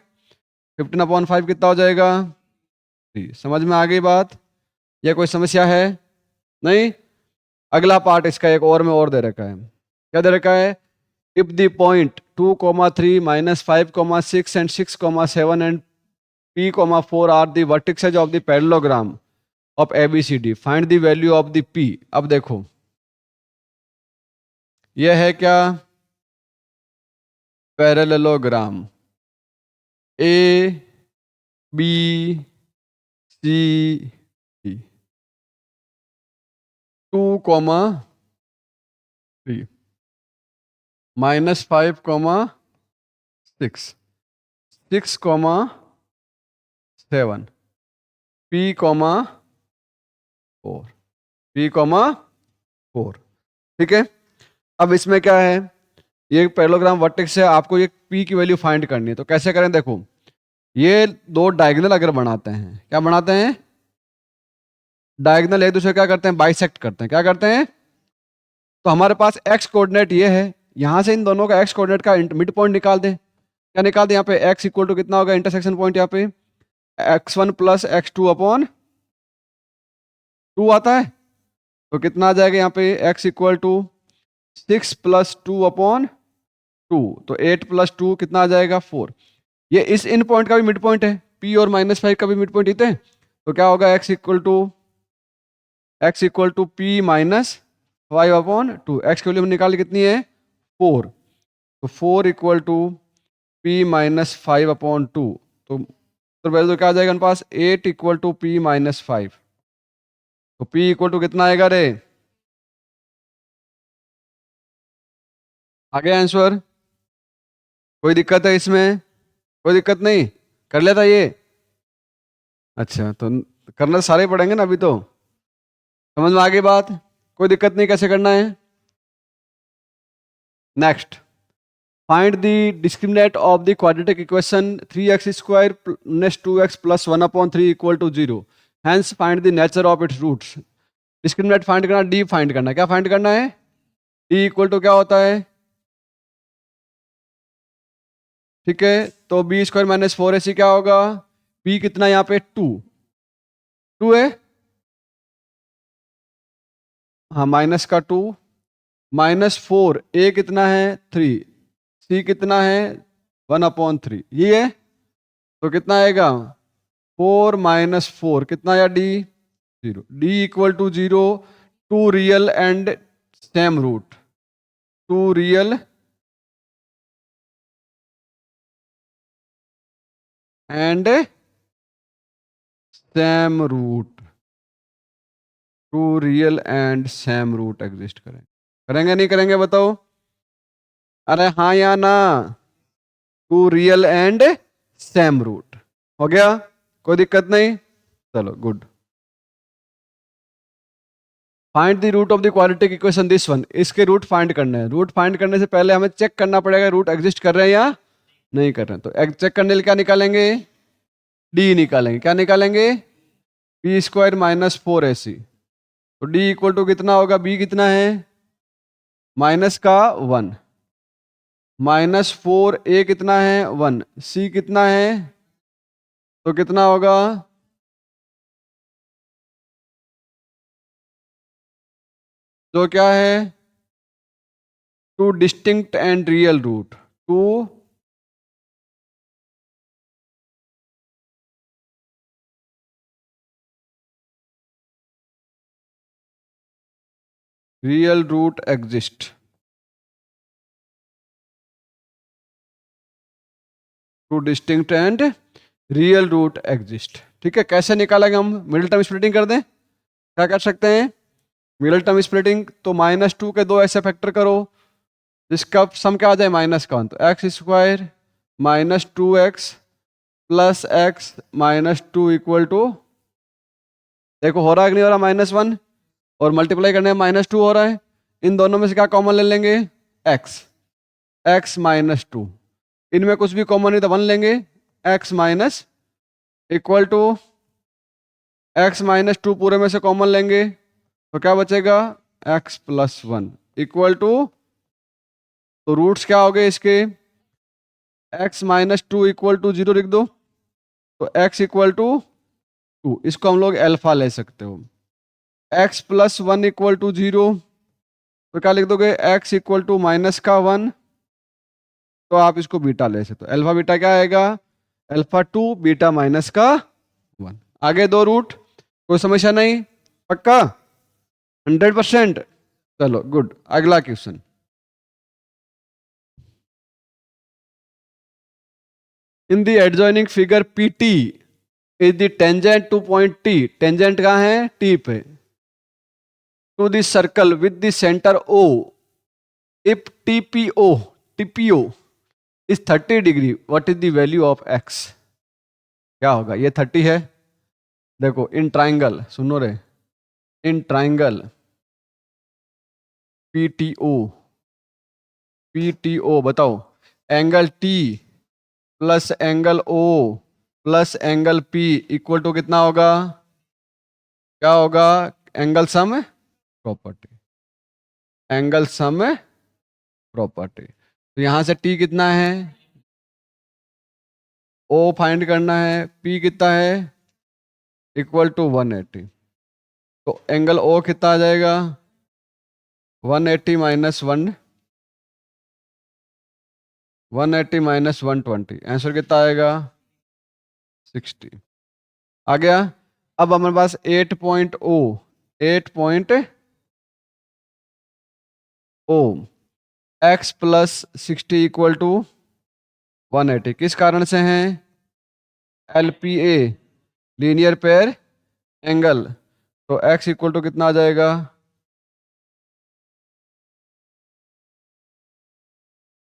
15/5 कितना हो जाएगा 3। समझ में आ गई बात, ये कोई समस्या है नहीं? अगला पार्ट इसका एक और में और दे रखा है, क्या दे रखा है, if the point 2, 3 -5, 6 and 6, 7 and P, 4 are the vertices of the parallelogram of ABCD. Find the value of the P. अब देखो यह है क्या, parallelogram A B C D, 2, 3 -5, 6, 6, 7, P, 4, P, 4। ठीक है, अब इसमें क्या है, ये पैरेललोग्राम वर्टेक्स है, आपको ये P की वैल्यू फाइंड करनी है। तो कैसे करें, देखो ये दो डायगोनल अगर बनाते हैं, क्या बनाते हैं, डायगोनल एक दूसरे क्या करते हैं, बाइसेक्ट करते हैं, क्या करते हैं। तो हमारे पास x कोऑर्डिनेट ये है, यहां से इन दोनों का x कोऑर्डिनेट का मिड पॉइंट निकाल दें। क्या निकाल दें, यहाँ पे x इक्वल टू कितना होगा, इंटरसेक्शन पॉइंट यहाँ पे x1 प्लस x2 अपॉन 2 आता है, तो कितना आ जाएगा यहाँ पे x equal to 6 plus 2 upon 2, तो 8 प्लस 2 कितना आ जाएगा 4। ये इस इन पॉइंट का भी मिड पॉइंट है, p और -5 का भी मिड पॉइंट इतने, तो क्या होगा x equal to p -5 upon 2। x की वैल्यू निकाली कितनी है 4, तो 4 इक्वल टू p -5 अपॉन 2, तो वैल्यू क्या आ जाएगा हमारे पास 8 इक्वल टू p -5। तो p इक्वल टू कितना आएगा रे, आ गया आंसर? कोई दिक्कत है इसमें, कोई दिक्कत नहीं, कर लेता ये। अच्छा, तो करना सारे ही पढ़ेंगे ना अभी, तो समझ में आ गई बात, कोई दिक्कत नहीं, कैसे करना है। Next, find the discriminant of the quadratic equation 3x² - 2x + 1/3 = 0। Hence find the nature of its roots. Discriminant find करना, डी फाइंड करना, क्या फाइंड करना है, डी इक्वल टू क्या होता है, ठीक है, तो b² - 4ac क्या होगा, b कितना यहाँ पे 2 है, हाँ माइनस का 2 -4, a कितना है 3, c कितना है 1/3, ये है, तो कितना आएगा 4 - 4 कितना आया d 0, d equal to 0, two real and same root, two real and same root, two real and same root exist करेंगे, करेंगे नहीं करेंगे बताओ? अरे हाँ या ना? Two real and same root, हो गया, कोई दिक्कत नहीं, चलो good. Find the root of the quadratic equation this one, इसके रूट फाइंड करने हैं। रूट फाइंड करने से पहले हमें चेक करना पड़ेगा रूट एग्जिस्ट कर रहे हैं या नहीं कर रहे हैं। तो चेक करने के लिए क्या निकालेंगे? डी निकालेंगे। क्या निकालेंगे? B square minus 4ac। तो डी इक्वल टू कितना होगा? बी कितना है? माइनस का 1, माइनस 4a कितना है? 1, सी कितना है? तो कितना होगा? तो क्या है? Two distinct and real root, two real root exist, two distinct and real root exist. ठीक है, कैसे निकालेंगे हम? मिडिल टर्म स्प्लिटिंग कर दें। क्या कर सकते हैं? मिडिल टर्म स्प्लिटिंग, तो -2 के दो ऐसे फैक्टर करो जिसका सम क्या आ जाए? -1। तो x square minus 2x plus x minus 2 equal to, देखो हो रहा है कि नहीं हो रहा? -1, और मल्टीप्लाई करने में -2 हो रहा है। इन दोनों में से क्या कॉमन ले लेंगे? x, x minus 2। इनमें कुछ भी कॉमन नहीं तो 1 लेंगे, x minus equal to x minus 2 पूरे में से कॉमन लेंगे तो क्या बचेगा? x प्लस 1 इक्वल टू, तो रूट्स क्या हो गए इसके? x माइनस 2 इक्वल टू 0 लिख दो, तो x इक्वल टू 2, इसको हम लोग अल्फा ले सकते हो। x प्लस 1 इक्वल टू 0, तो क्या लिख दोगे? x इक्वल टू माइनस का 1, तो आप इसको बीटा ले सकते हो। अल्फा बीटा क्या आएगा? अल्फा 2 बीटा माइनस का 1। आगे दो रूट, कोई समस्या नहीं? पक्का 100%? चलो गुड, अगला question. In the adjoining figure PT is the tangent to point T, tangent कहाँ है? T पे, to the circle with the centre O, if TPO is 30 degree, what is the value of x? क्या होगा? ये 30 है, देखो इन triangle, सुनो रे, इन ट्राइंगल PTO बताओ, angle T plus angle O plus angle P equal to कितना होगा? क्या होगा? Angle sum property, angle sum property. तो यहां से T कितना है? O फाइंड करना है, P कितना है? Equal to 180। तो एंगल O कितना आ जाएगा? 180 माइनस 180 माइनस 120, आंसर कितना आएगा? 60। आ गया। अब हमारे पास 8.O, 8.O, x plus 60 equal to 180, किस कारण से हैं? LPA, linear pair angle. तो x इक्वल टू कितना आ जाएगा?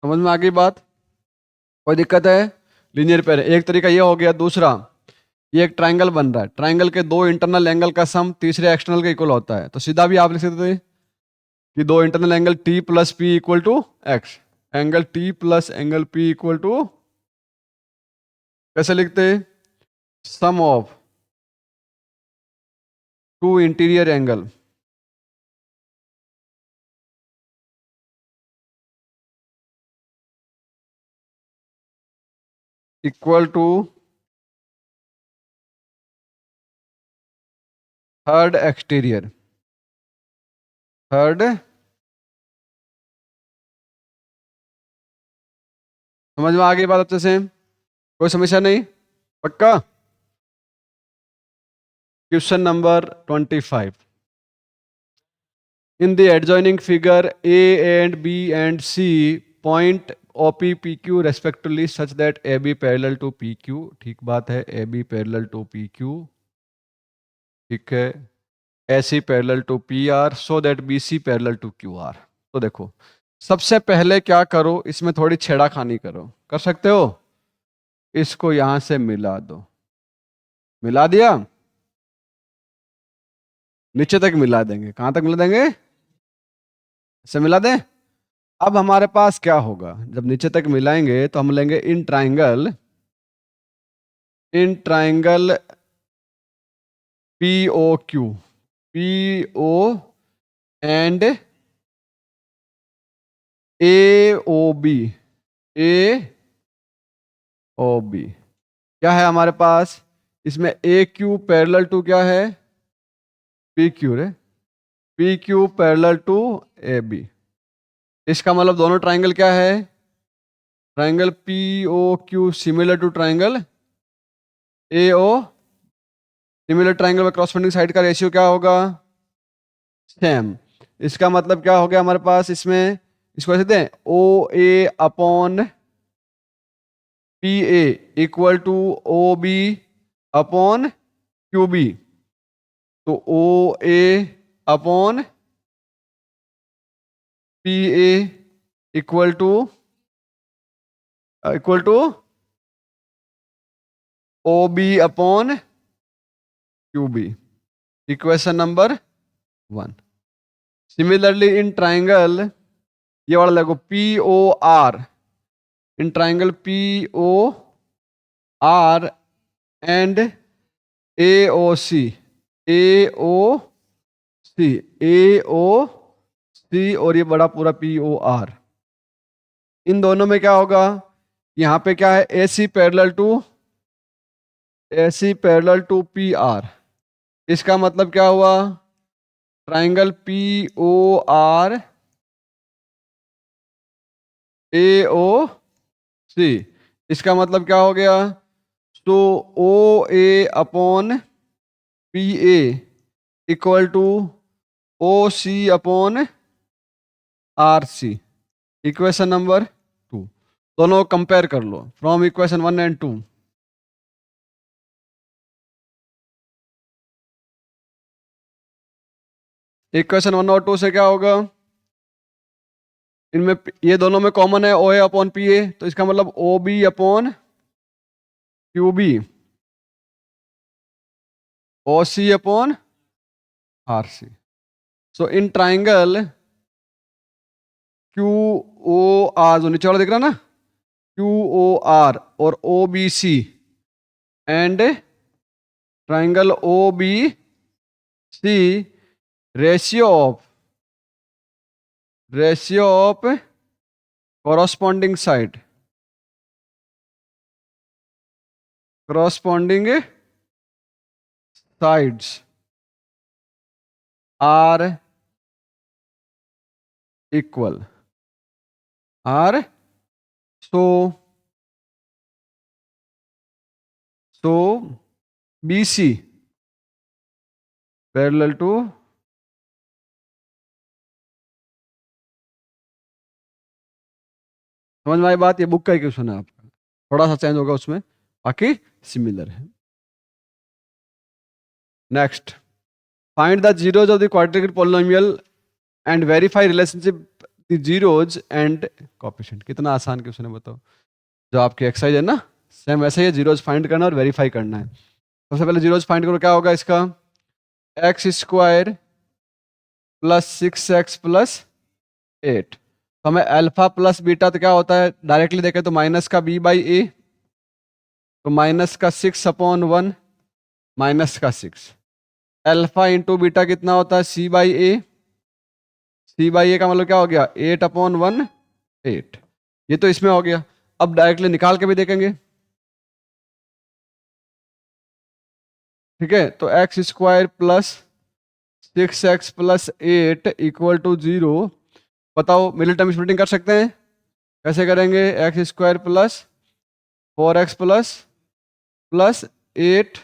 समझ में आ गई बात? कोई दिक्कत है? लीनियर पेयर एक तरीका ये हो गया। दूसरा, ये एक ट्राइंगल बन रहा है, ट्राइंगल के दो इंटरनल एंगल का सम तीसरे एक्सटर्नल के इक्वल होता है। तो सीधा भी आप लिख सकते थे कि दो internal angle T plus P equal to X, angle T plus angle P equal to, कैसे लिखते? Sum of two interior angle equal to third exterior, third. समझ में आ गई बात अच्छे से? कोई समस्या नहीं? पक्का? Question number 25, In the adjoining figure, A and B and C point OP PQ respectively such that AB parallel to PQ. ठीक बात है, AB parallel to PQ. ठीक है, AC parallel to PR so that BC parallel to QR. तो देखो, सबसे पहले क्या करो, इसमें थोड़ी छेड़ाखानी करो, कर सकते हो? इसको यहां से मिला दो, मिला दिया, नीचे तक मिला देंगे, कहां तक मिला देंगे? से मिला दें। अब हमारे पास क्या होगा, जब नीचे तक मिलाएंगे तो हम लेंगे in triangle POQ, PO and AOB, AOB क्या है हमारे पास? इसमें AQ पैरेलल टू क्या है? PQ रे, PQ पैरेलल टू AB। इसका मतलब दोनों ट्राइंगल क्या है? Triangle POQ similar to triangle AO। Similar triangle में क्रॉसपेंडिंग साइड का रेशियो क्या होगा? सेम। इसका मतलब क्या हो गया हमारे पास इसमें, इसको ऐसे दें, OA upon PA equal to OB upon QB। तो OA upon PA equal to OB upon QB, equation number 1। Similarly in triangle, ये वाला लगो POR, in triangle POR and AOC, और ये बड़ा पूरा POR, इन दोनों में क्या होगा? यहां पे क्या है? AC parallel to PR। इसका मतलब क्या हुआ? ट्राइंगल POR AOC, इसका मतलब क्या हो गया? तो OA upon PA equal to OC upon RC, equation number 2। दोनों कंपेयर कर लो फ्रॉम इक्वेशन 1 एंड 2। इक्वेशन 1 और 2 से क्या होगा? इनमें ये दोनों में कॉमन है OA अपॉन PA, तो इसका मतलब OB upon QB, OC upon RC। So in triangle QOR, जो नीचे वाला दिख रहा ना, QOR और OBC and triangle OBC, ratio of corresponding side, corresponding sides are equal, are so BC parallel to समझ में आई बात? ये बुक का ही क्वेश्चन है आपका, थोड़ा सा चेंज होगा उसमें, बाकी सिमिलर है। Next, find the zeros of the quadratic polynomial and verify relationship the zeros and coefficient. कितना आसान क्वेश्चन है बताओ। जो आपकी एक्सरसाइज है ना, सेम ऐसे ही जीरोज फाइंड करना और वेरीफाई करना है। सबसे पहले जीरोज फाइंड करो, क्या होगा इसका? X square plus 6x plus 8। तो हमें अल्फा प्लस बीटा तो क्या होता है, डायरेक्टली देखें तो माइनस का b/a, तो माइनस का 6 अपॉन 1, माइनस का 6। अल्फा इंटू बीटा कितना होता है? c/a, c/a का मतलब क्या हो गया? 8 अपॉन 1, 8। ये तो इसमें हो गया। अब डायरेक्टली निकाल के भी देखेंगे, ठीक है? तो x square plus 6x plus 8 equal to 0। बताओ, मिडिल टर्म स्प्लिटिंग कर सकते हैं? कैसे करेंगे? X square plus 4x plus 8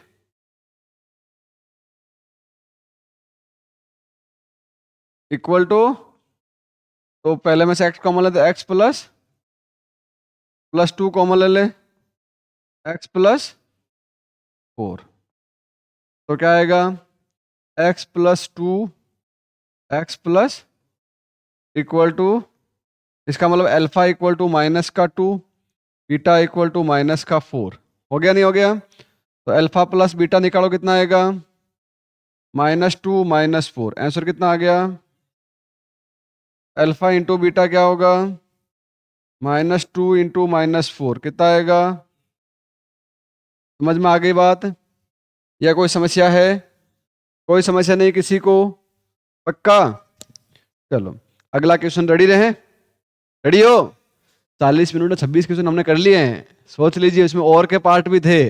equal to, तो पहले में से x कॉमन ले तो x प्लस 2 कॉमन ले ले, x प्लस 4, तो क्या आएगा x plus 2 x plus equal to, इसका मतलब अल्फा इक्वल टू माइनस का 2, बीटा इक्वल टू माइनस का 4। हो गया नहीं हो गया? तो अल्फा प्लस बीटा निकालो, कितना आएगा -2 -4। आंसर कितना आ गया? अल्फा इंटू बीटा क्या होगा -2 इंटू -4, कितना आएगा? समझ में आ गई बात? या कोई समस्या है? कोई समस्या नहीं किसी को? पक्का? चलो अगला क्वेश्चन, रेडी रहे? रेडी हो? 40 मिनट में 26 क्वेश्चन हमने कर लिए हैं, सोच लीजिए उसमें और के पार्ट भी थे।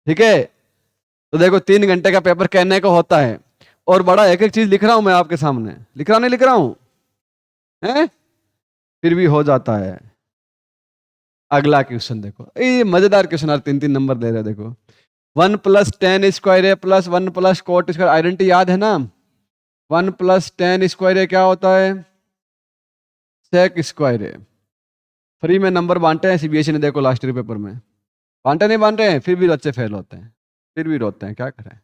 ठीक है, तो देखो 3 घंटे का पेपर कहने को होता है, और बड़ा एक एक चीज लिख रहा हूं मैं आपके सामने, लिख रहा नहीं लिख रहा हूं हैं? फिर भी हो जाता है। अगला क्वेश्चन देखो, ये मजेदार क्वेश्चन यार, 3 3 नंबर दे रहे हैं। देखो 1 plus tan square A plus 1 plus cot square, identity याद है ना? 1 प्लस टेन स्क्वायर ए क्या होता है? सेक स्क्वायर ए। फ्री में नंबर बांटे हैं सीबीएसई ने, देखो लास्ट ईयर पेपर में बांटे नहीं बांटे हैं, फिर भी बच्चे फेल होते हैं, फिर भी रोते हैं, क्या करें?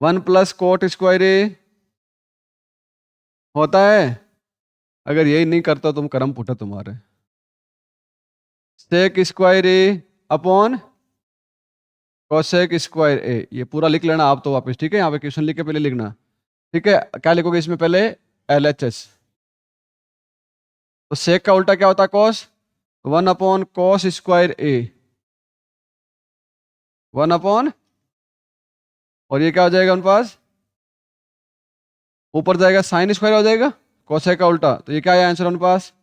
1 प्लस कोट स्क्वायर ए होता है, अगर यही नहीं करता तुम कर्म फूटा तुम्हारे। सेक स्क्वायर ए अपॉन कोसेक स्क्वायर ए, ये पूरा लिख लेना आप तो वापस, ठीक है? यहाँ पे क्वेश्चन लिख के पहले लिखना, ठीक है? क्या लिखोगे इसमें पहले? LHS। तो सेक का उल्टा क्या होता है? कॉस। 1 अपॉन कॉस स्क्वायर ए, 1 अपॉन, और ये क्या हो जाएगा उन पास? ऊपर जाएगा साइन स्क्वायर हो जाएगा, कोसेक का उल्टा, तो ये क्या आया आंसर उन पास?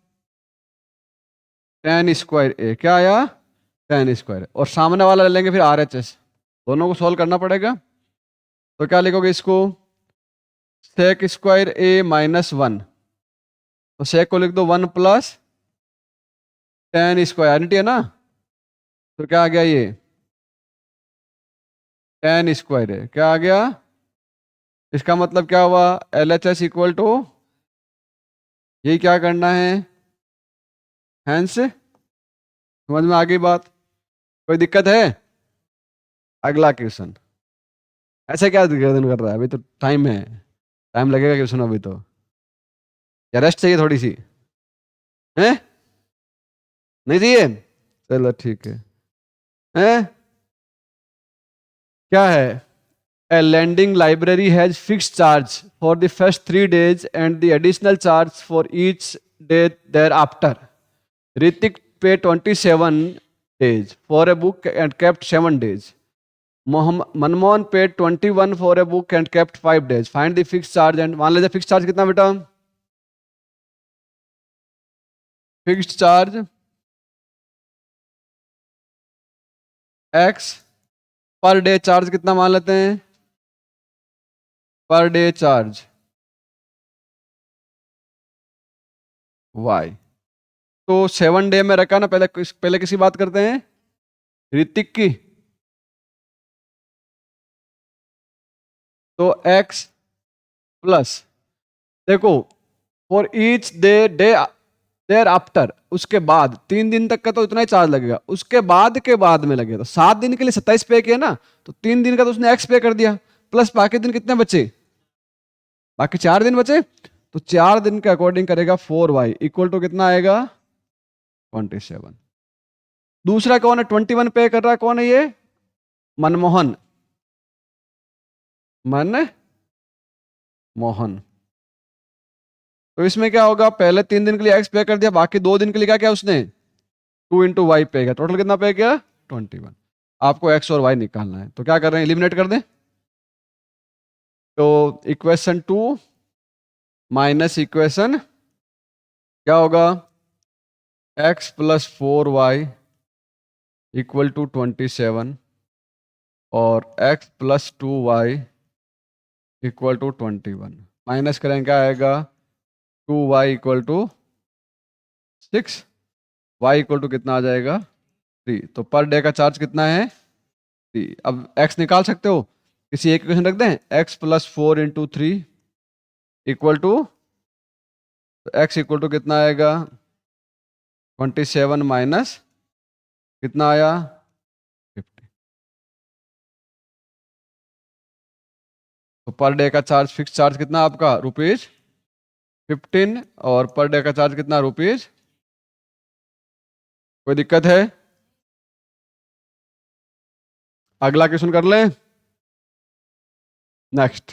टेन स्क्वायर ए। क्या आया? Ten square. और सामने वाला ले लेंगे फिर RHS, दोनों को सॉल्व करना पड़ेगा। तो क्या लिखोगे इसको? सेक स्क्वायर ए -1, तो सेक को लिख दो 1 प्लस टेन स्क्वायर, आइडेंटिटी है ना? तो क्या आ गया ये? टेन स्क्वायर है, क्या आ गया? इसका मतलब क्या हुआ? LHS इक्वल टू, यही क्या करना है? हैंस। समझ में आ गई बात? कोई दिक्कत है? अगला क्वेश्चन। ऐसे क्या गर्दन कर रहा है? अभी तो टाइम है, टाइम लगेगा क्वेश्चन अभी तो, या रेस्ट चाहिए थोड़ी सी? हैं? नहीं चाहिए? चलो ठीक है। हैं? क्या है? A lending library has fixed charge for the first 3 days and the additional charge for each day thereafter. Ritik paid 27 days for a book and kept 7 days. Manmohan paid 21 for a book and kept 5 days. Find the fixed charge and मान लीजिए fixed charge कितना बेटा? Fixed charge X, per day charge कितना मान लेते हैं? Per day charge Y। तो 7 day में रखा ना, पहले किसी बात करते हैं? ऋतिक की। तो x प्लस, देखो for each day thereafter, उसके बाद 3 दिन तक का तो इतना ही चार्ज लगेगा, उसके बाद के बाद में लगेगा। तो 7 दिन के लिए 27 पे किया ना, तो 3 दिन का तो उसने x पे कर दिया, प्लस बाकी दिन कितने बचे? बाकी 4 दिन बचे, तो 4 दिन के अकॉर्डिंग करेगा 4y इक्वल टू कितना आएगा? 27। दूसरा कौन है 21 पे कर रहा है? कौन है ये? मनमोहन, मनमोहन। तो इसमें क्या होगा? पहले 3 दिन के लिए x पे कर दिया, बाकी 2 दिन के लिए क्या किया उसने? 2 इंटू वाई पे किया। टोटल कितना पे किया? 21। आपको x और y निकालना है, तो क्या कर रहे हैं? एलिमिनेट कर दें। तो इक्वेशन 2 माइनस इक्वेशन क्या होगा? x plus 4y equal to 27 और x plus 2y equal to 21। Minus करें क्या आएगा? 2y equal to 6, y equal to कितना आ जाएगा? 3। तो पर डे का चार्ज कितना है? 3। अब x निकाल सकते हो, किसी एक इक्वेशन रख दें, x plus 4 into 3 equal to, x equal to कितना आएगा 27 माइनस कितना आया 50। तो पर डे का चार्ज, फिक्स चार्ज कितना आपका ₹15, और पर डे का चार्ज कितना ₹। कोई दिक्कत है? अगला क्वेश्चन कर लें। Next,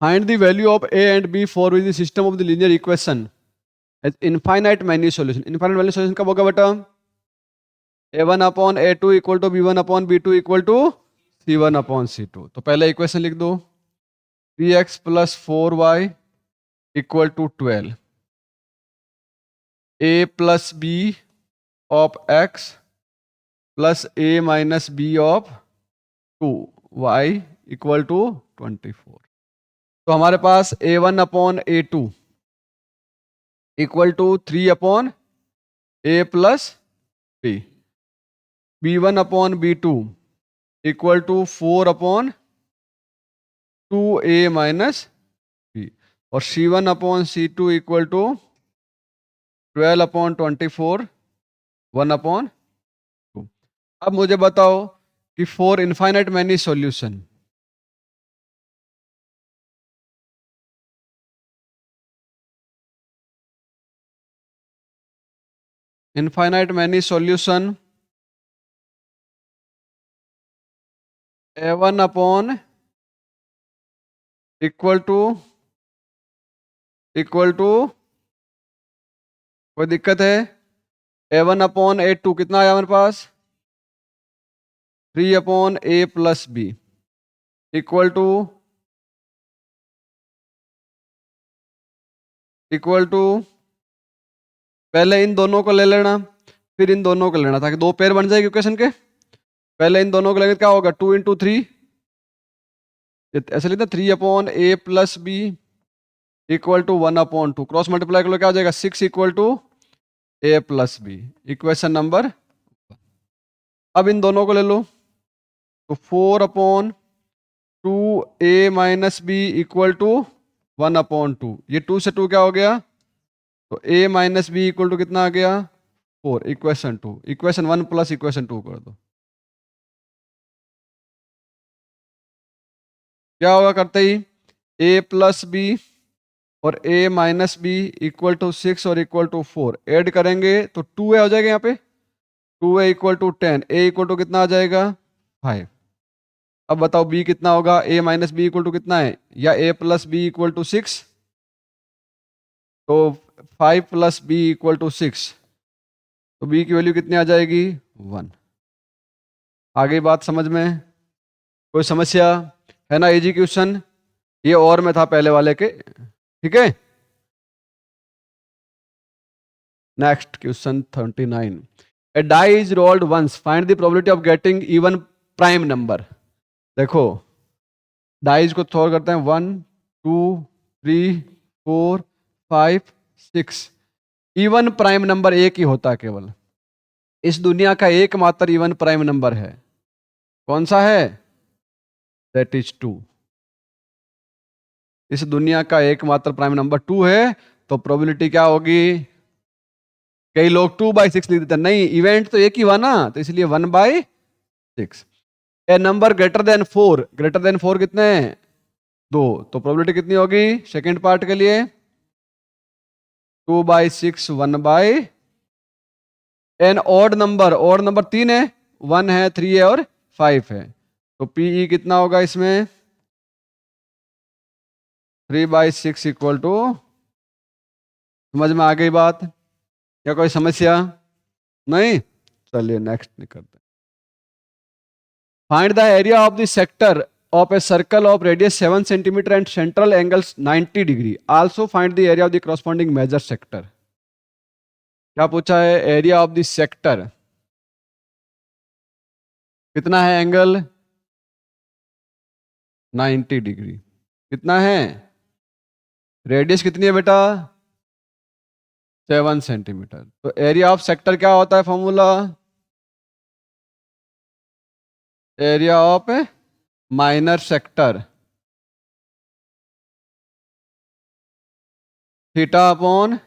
find the value of a and b for which the system of the linear equation as infinite many solution. Infinite many solution कब होगा बेटा? a1 upon a2 equal to b1 upon b2 equal to c1 upon c2। तो पहले equation लिख दो, 3x plus 4y equal to 12, a plus b of x plus a minus b of 2y equal to 24। तो हमारे पास a1 upon a2 equal to 3 upon a plus b, b1 upon b2 equal to 4 upon 2a minus b, और c1 upon c2 equal to 12 upon 24, 1 upon 2। अब मुझे बताओ कि for infinite many solution, infinite many solution a1 upon equal to कोई दिक्कत है? a1 upon a2 कितना आया हमारे पास 3 upon a plus b equal to पहले इन दोनों को ले लेना, फिर इन दोनों को लेना, ताकि दो पेयर बन जाएगी इक्वेशन के। पहले इन दोनों को लेंगे, क्या होगा 2 इंटू 3, ऐसे लिखते 3 upon a plus b equal to 1 upon 2, cross multiply कर लो, क्या हो जाएगा 6 equal to a plus b, equation number. अब इन दोनों को ले लो, तो 4 upon 2a minus b equal to 1 upon 2, ये 2 से 2 क्या हो गया, तो a minus b equal to कितना आ गया 4, इक्वेशन 2, इक्वेशन 1 प्लस इक्वेशन 2 कर दो। क्या होगा करते ही, a प्लस बी और a minus b equal to 6 और इक्वल टू 4, ऐड करेंगे तो 2a हो जाएगा यहाँ पे, 2a equal to 10, a equal to कितना आ जाएगा 5। अब बताओ b कितना होगा, a minus b equal to कितना है, या a plus b equal to 6, तो 5 प्लस बी इक्वल टू 6, तो b की वैल्यू कितनी आ जाएगी 1। आगे बात समझ में? कोई समस्या है ना? इजी क्वेश्चन, ये और में था पहले वाले के, ठीक है। Next question 39, a die is rolled once, find the probability of getting even prime number. देखो डाइज को थ्रो करते हैं, 1 2 3 4 5 6, इवन प्राइम नंबर एक ही होता है केवल, इस दुनिया का एकमात्र इवन प्राइम नंबर है, कौन सा है? That is 2। इस दुनिया का एकमात्र प्राइम नंबर 2 है, तो प्रोबेबिलिटी क्या होगी? कई लोग 2/6 लिख देते हैं, नहीं इवेंट तो एक ही हुआ ना, तो इसलिए 1/6। ए नंबर ग्रेटर देन 4 कितने हैं? 2, तो प्रोबेबिलिटी कितनी होगी सेकेंड पार्ट के लिए? 2/6, 1/। एन ऑड नंबर 3 है, 1 है, 3 है और 5 है, तो पीई कितना होगा इसमें? 3/6 इक्वल टू, समझ में आ गई बात? क्या कोई समस्या नहीं? चलिए नेक्स्ट करते हैं। Find the area of the sector of a circle of radius 7 centimetre and central angles 90 degree, also find the area of the corresponding major sector. क्या पूछा है? एरिया ऑफ द सेक्टर कितना है, एंगल 90 डिग्री, कितना है? Radius कितनी है बेटा? 7 सेंटीमीटर। तो एरिया ऑफ सेक्टर क्या होता है formula? Area of minor sector theta upon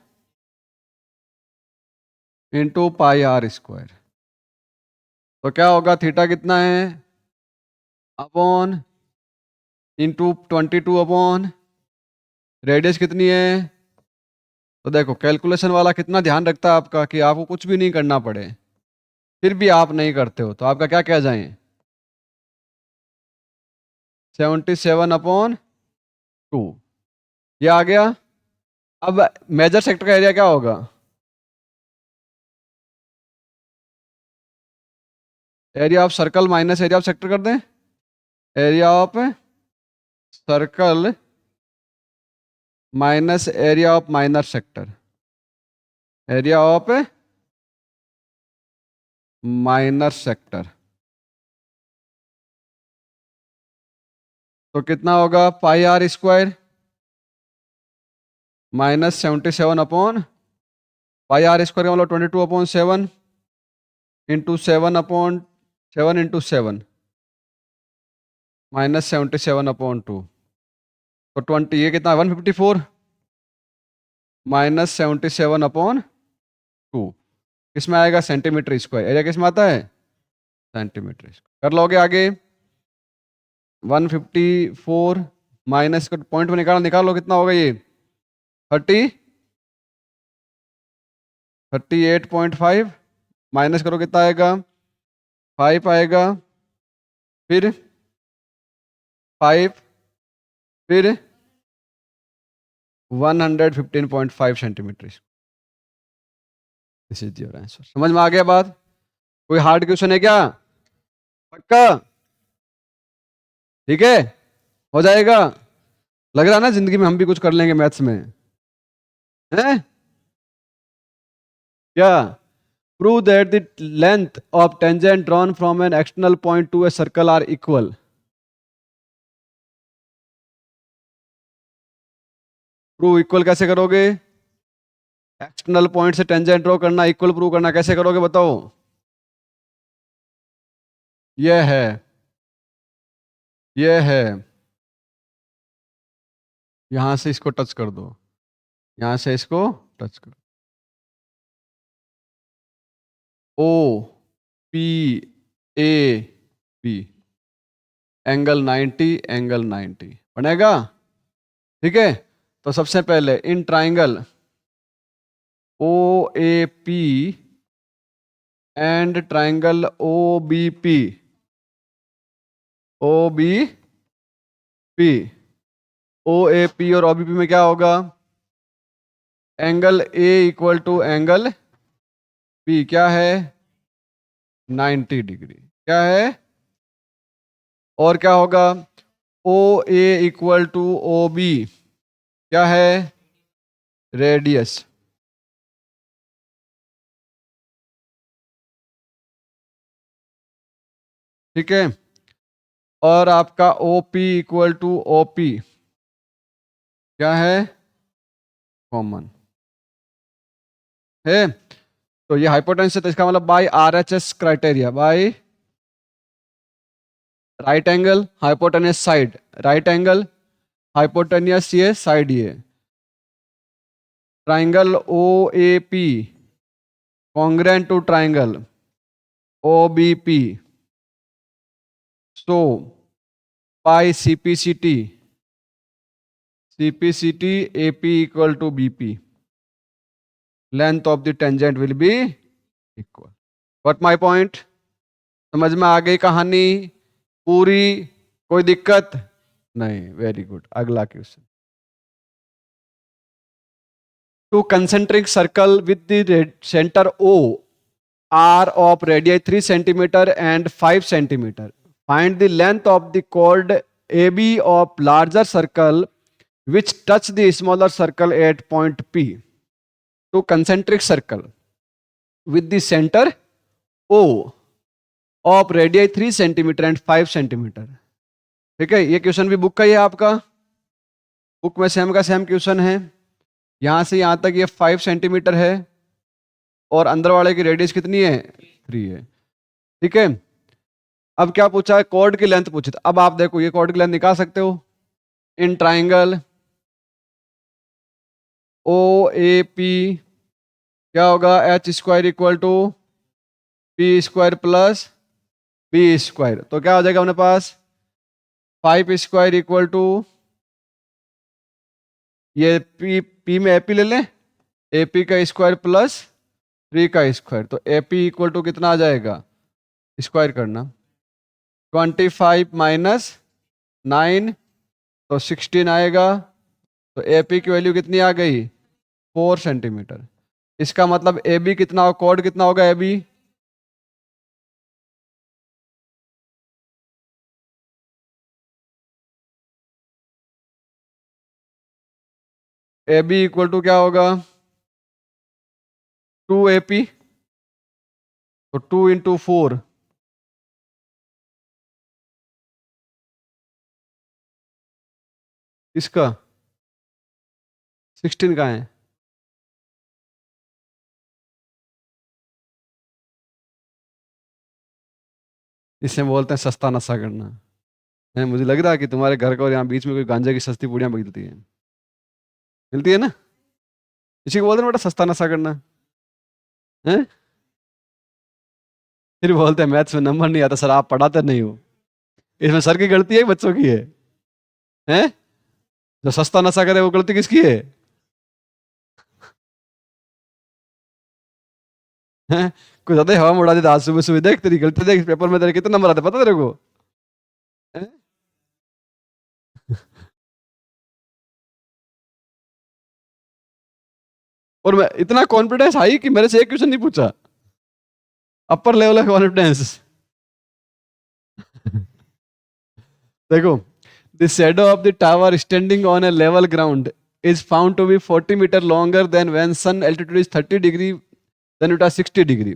into pi are square. तो क्या होगा, थीटा कितना है, अपॉन इंटू 22 अपॉन रेडियस कितनी है। तो देखो कैलकुलेशन वाला कितना ध्यान रखता है आपका कि आपको कुछ भी नहीं करना पड़े, फिर भी आप नहीं करते हो तो आपका क्या कह जाए, 77 अपॉन 2, ये आ गया। अब मेजर सेक्टर का एरिया क्या होगा, area of circle minus area of sector कर दें, area of circle minus area of minor sector, area of minor sector. तो कितना होगा, pi are square minus 77 upon pi are square का मतलब 22 upon 7 into 7 upon 7 into 7 minus 77 upon 2। तो 20 ये कितना 154 माइनस 77 अपॉन 2 किसमें आएगा, सेंटीमीटर स्क्वायर। एरिया किसमें आता है, सेंटीमीटर स्क्वायर। कर लोगे आगे, 154 माइनस का पॉइंट में निकालो कितना होगा ये, 38.5 माइनस करो कितना आएगा, 5 आएगा, फिर 5, फिर 115.5 centimetre. This is your answer. समझ में आ गया बात, कोई हार्ड क्वेश्चन है क्या, पक्का, ठीक है, हो जाएगा। लग रहा है ना जिंदगी में हम भी कुछ कर लेंगे मैथ्स में, हैं क्या। Prove that the length of tangent drawn from an external point to a circle are equal. Prove equal कैसे करोगे, एक्सटर्नल पॉइंट से टेंजेंट ड्रॉ करना, इक्वल प्रूव करना, कैसे करोगे बताओ। यह है, यह है, यहां से इसको टच कर दो, यहां से इसको टच करो, O P A P, angle 90, angle 90 बनेगा, ठीक है। तो सबसे पहले in triangle O A P and triangle O B P, O B P, O A P और ओ बी पी में क्या होगा, angle A equal to angle P क्या है, 90 डिग्री, क्या है, और क्या होगा, O A equal to O B क्या है, रेडियस, ठीक है। और आपका O P equal to O P क्या है, कॉमन है। तो ये हाइपोटेन्यूस है, तो इसका मतलब by RHS criteria, by right angle hypotenuse side, right angle hypotenuse ये साइड, ये triangle O A P congruent to triangle O B P, so by CPCT, CPCT A P equal to B P, length of the tangent will be equal. What my point, समझ में आ गई कहानी पूरी, कोई दिक्कत नहीं, वेरी गुड। अगला question, two concentric circle with the centre O are of radius 3 centimetre and 5 centimetre, find the length of the chord AB of larger circle which touch the smaller circle at point P. To concentric circle with the center O of radius 3 centimetre and 5 centimetre, ठीक है। ये question भी book का ही है आपका, book में same का same question है। यहां से यहां तक ये 5 सेंटीमीटर है और अंदर वाले की रेडियस कितनी है, 3 है, ठीक है। अब क्या पूछा है, कॉर्ड की लेंथ पूछी। अब आप देखो ये कॉर्ड की लेंथ निकाल सकते हो इन ट्राइंगल ओ ए पी क्या होगा, H square equal to P square plus B square. तो क्या हो जाएगा अपने पास 5 स्क्वायर इक्वल टू, ये पी में एपी ले लें, एपी का स्क्वायर प्लस 3 का स्क्वायर। तो एपी इक्वल टू कितना आ जाएगा, स्क्वायर करना, 25 माइनस 9 तो 16 आएगा। तो एपी की वैल्यू कितनी आ गई, 4 सेंटीमीटर। इसका मतलब ए बी कितना, कोड कितना होगा A B, A B equal to क्या होगा 2 AP, तो 2 × 4, इसका 16 का है। इसे बोलते हैं सस्ता नशा करना है। मुझे लग रहा है कि तुम्हारे घर का और यहाँ बीच में कोई गांजे की सस्ती पुड़ियाँ मिलती है, मिलती है ना, इसी को बोलते हैं बेटा सस्ता नशा करना है। फिर बोलते हैं मैथ्स में नंबर नहीं आता सर, आप पढ़ाते नहीं हो। इसमें सर की गलती है बच्चों की है, हैं? जो सस्ता नशा करे वो गलती किसकी है, हैं? कुछ ज्यादा ही हवा में उड़ा देता आज सुबह सुबह, देख तेरी गलती देख, पेपर में तेरे कितने नंबर आते पता तेरे को, हैं? और मैं इतना कॉन्फिडेंस हाई कि मेरे से एक क्वेश्चन नहीं पूछा, अपर लेवल ऑफ कॉन्फिडेंस। देखो, the shadow of the tower standing on A level ground is found to be 40 meter longer than when sun altitude is 30 degree then it was 60 degree।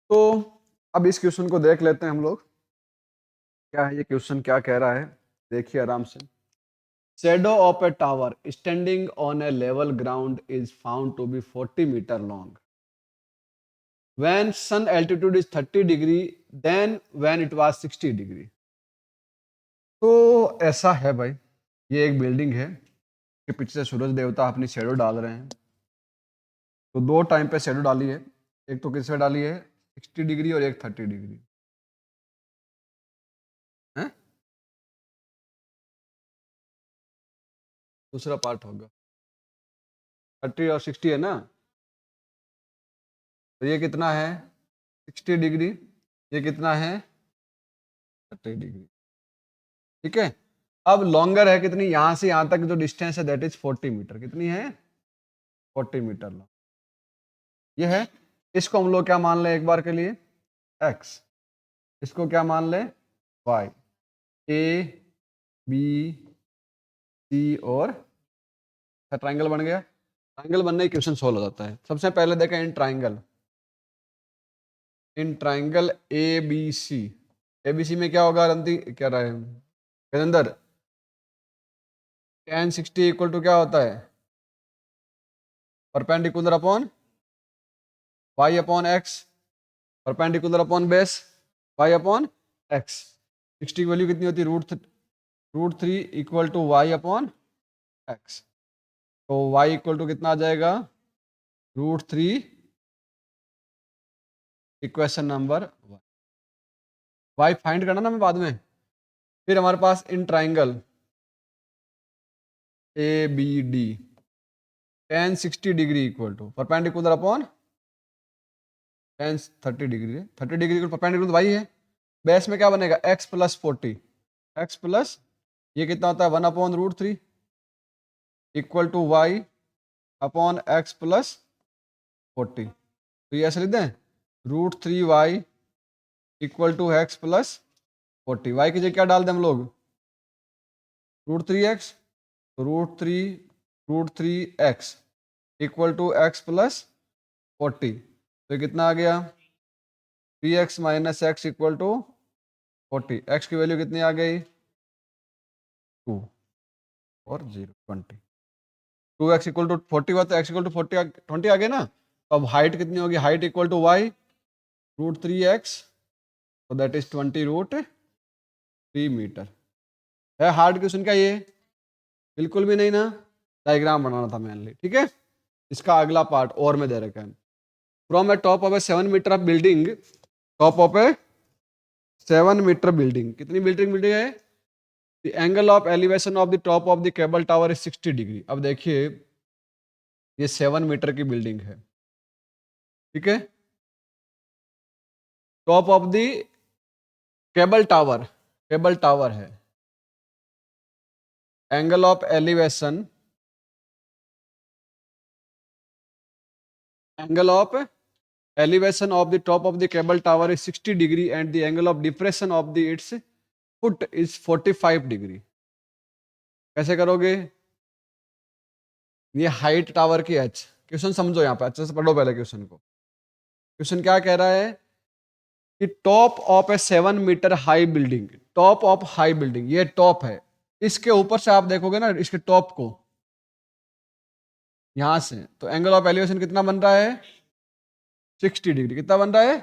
तो अब इस question को देख लेते हैं हम लोग, क्या है ये क्वेश्चन क्या कह रहा है, देखिए आराम से। Shadow of a tower standing on a level ground is found to be 40 meter long when sun altitude is 30 degree then when it was 60 degree। तो ऐसा है भाई, ये एक बिल्डिंग है कि पीछे से सूरज देवता अपनी शेडो डाल रहे हैं। तो दो टाइम पे शेडो डाली है, एक तो किस पे डाली है 60 डिग्री और एक 30 डिग्री है। दूसरा पार्ट होगा 30 और 60 है ना, तो ये कितना है 60 डिग्री, ये कितना है 30 डिग्री, ठीक है। अब लॉन्गर है कितनी, यहां से यहां तक जो डिस्टेंस है दैट इज 40 मीटर, कितनी है 40 मीटर लॉन्ग, ये है। इसको हम लोग क्या मान लें एक बार के लिए x, इसको क्या मान लें y, a b c और ट्राइंगल बन गया। ट्राइंगल बनने ही क्वेश्चन सोल्व हो जाता है। सबसे पहले देखें in triangle A B C, A B C में क्या होगा रंती, क्या रहा है गजेंद्र, tan 60 इक्वल टू क्या होता है perpendicular upon y upon x, perpendicular upon base y upon x। 60 की वैल्यू कितनी होती है √3 equal to y upon x। तो y इक्वल टू कितना आ जाएगा √3, इक्वेशन नंबर 1। y फाइंड करना ना मैं बाद में। फिर हमारे पास in triangle A B D tan 60 degree equal to perpendicular upon tan 30 degree, 30 degree equal perpendicular Y है। बेस में क्या बनेगा x प्लस 40, x प्लस ये कितना होता है 1/√3 equal to y upon x plus 40। तो ये ऐसे लिख दें √3y equal to x plus 40। y की जगह क्या डाल दें हम लोग √3x, तो √3x equal to x plus 40। तो ये कितना आ गया 3x minus x equal to 40। x की वैल्यू कितनी आ गई 2 और 0 20। 2x इक्वल टू 40 हुआ तो x इक्वल टू 20 आ गया ना। तो अब हाइट कितनी होगी, height equal to Y √3x, तो दैट इज 20√3 मीटर। है हार्ड क्वेश्चन क्या ये? बिल्कुल भी नहीं ना, डायग्राम बनाना था मेनली, ठीक है। इसका अगला पार्ट और में दे रखा है, from a top of a 7 metre of building, top of a 7 metre building, कितनी बिल्डिंग बिल्डिंग है, the angle of elevation of the top of the cable tower is 60 degree. अब देखिए ये 7 मीटर की बिल्डिंग है, ठीक है, top of the cable tower है, angle of elevation, angle of elevation of the top of the cable tower is 60 degree and the angle of depression of the its foot is 45 degree। कैसे करोगे, ये height tower की h, question समझो यहाँ पे अच्छे से पढ़ो पहले क्वेश्चन को। क्वेश्चन क्या कह रहा है कि top of a 7 metre high building, top of high building, ये टॉप है, इसके ऊपर से आप देखोगे ना इसके टॉप को यहां से, तो एंगल ऑफ एलिवेशन कितना बन रहा है, 60 डिग्री। कितना बन रहा है,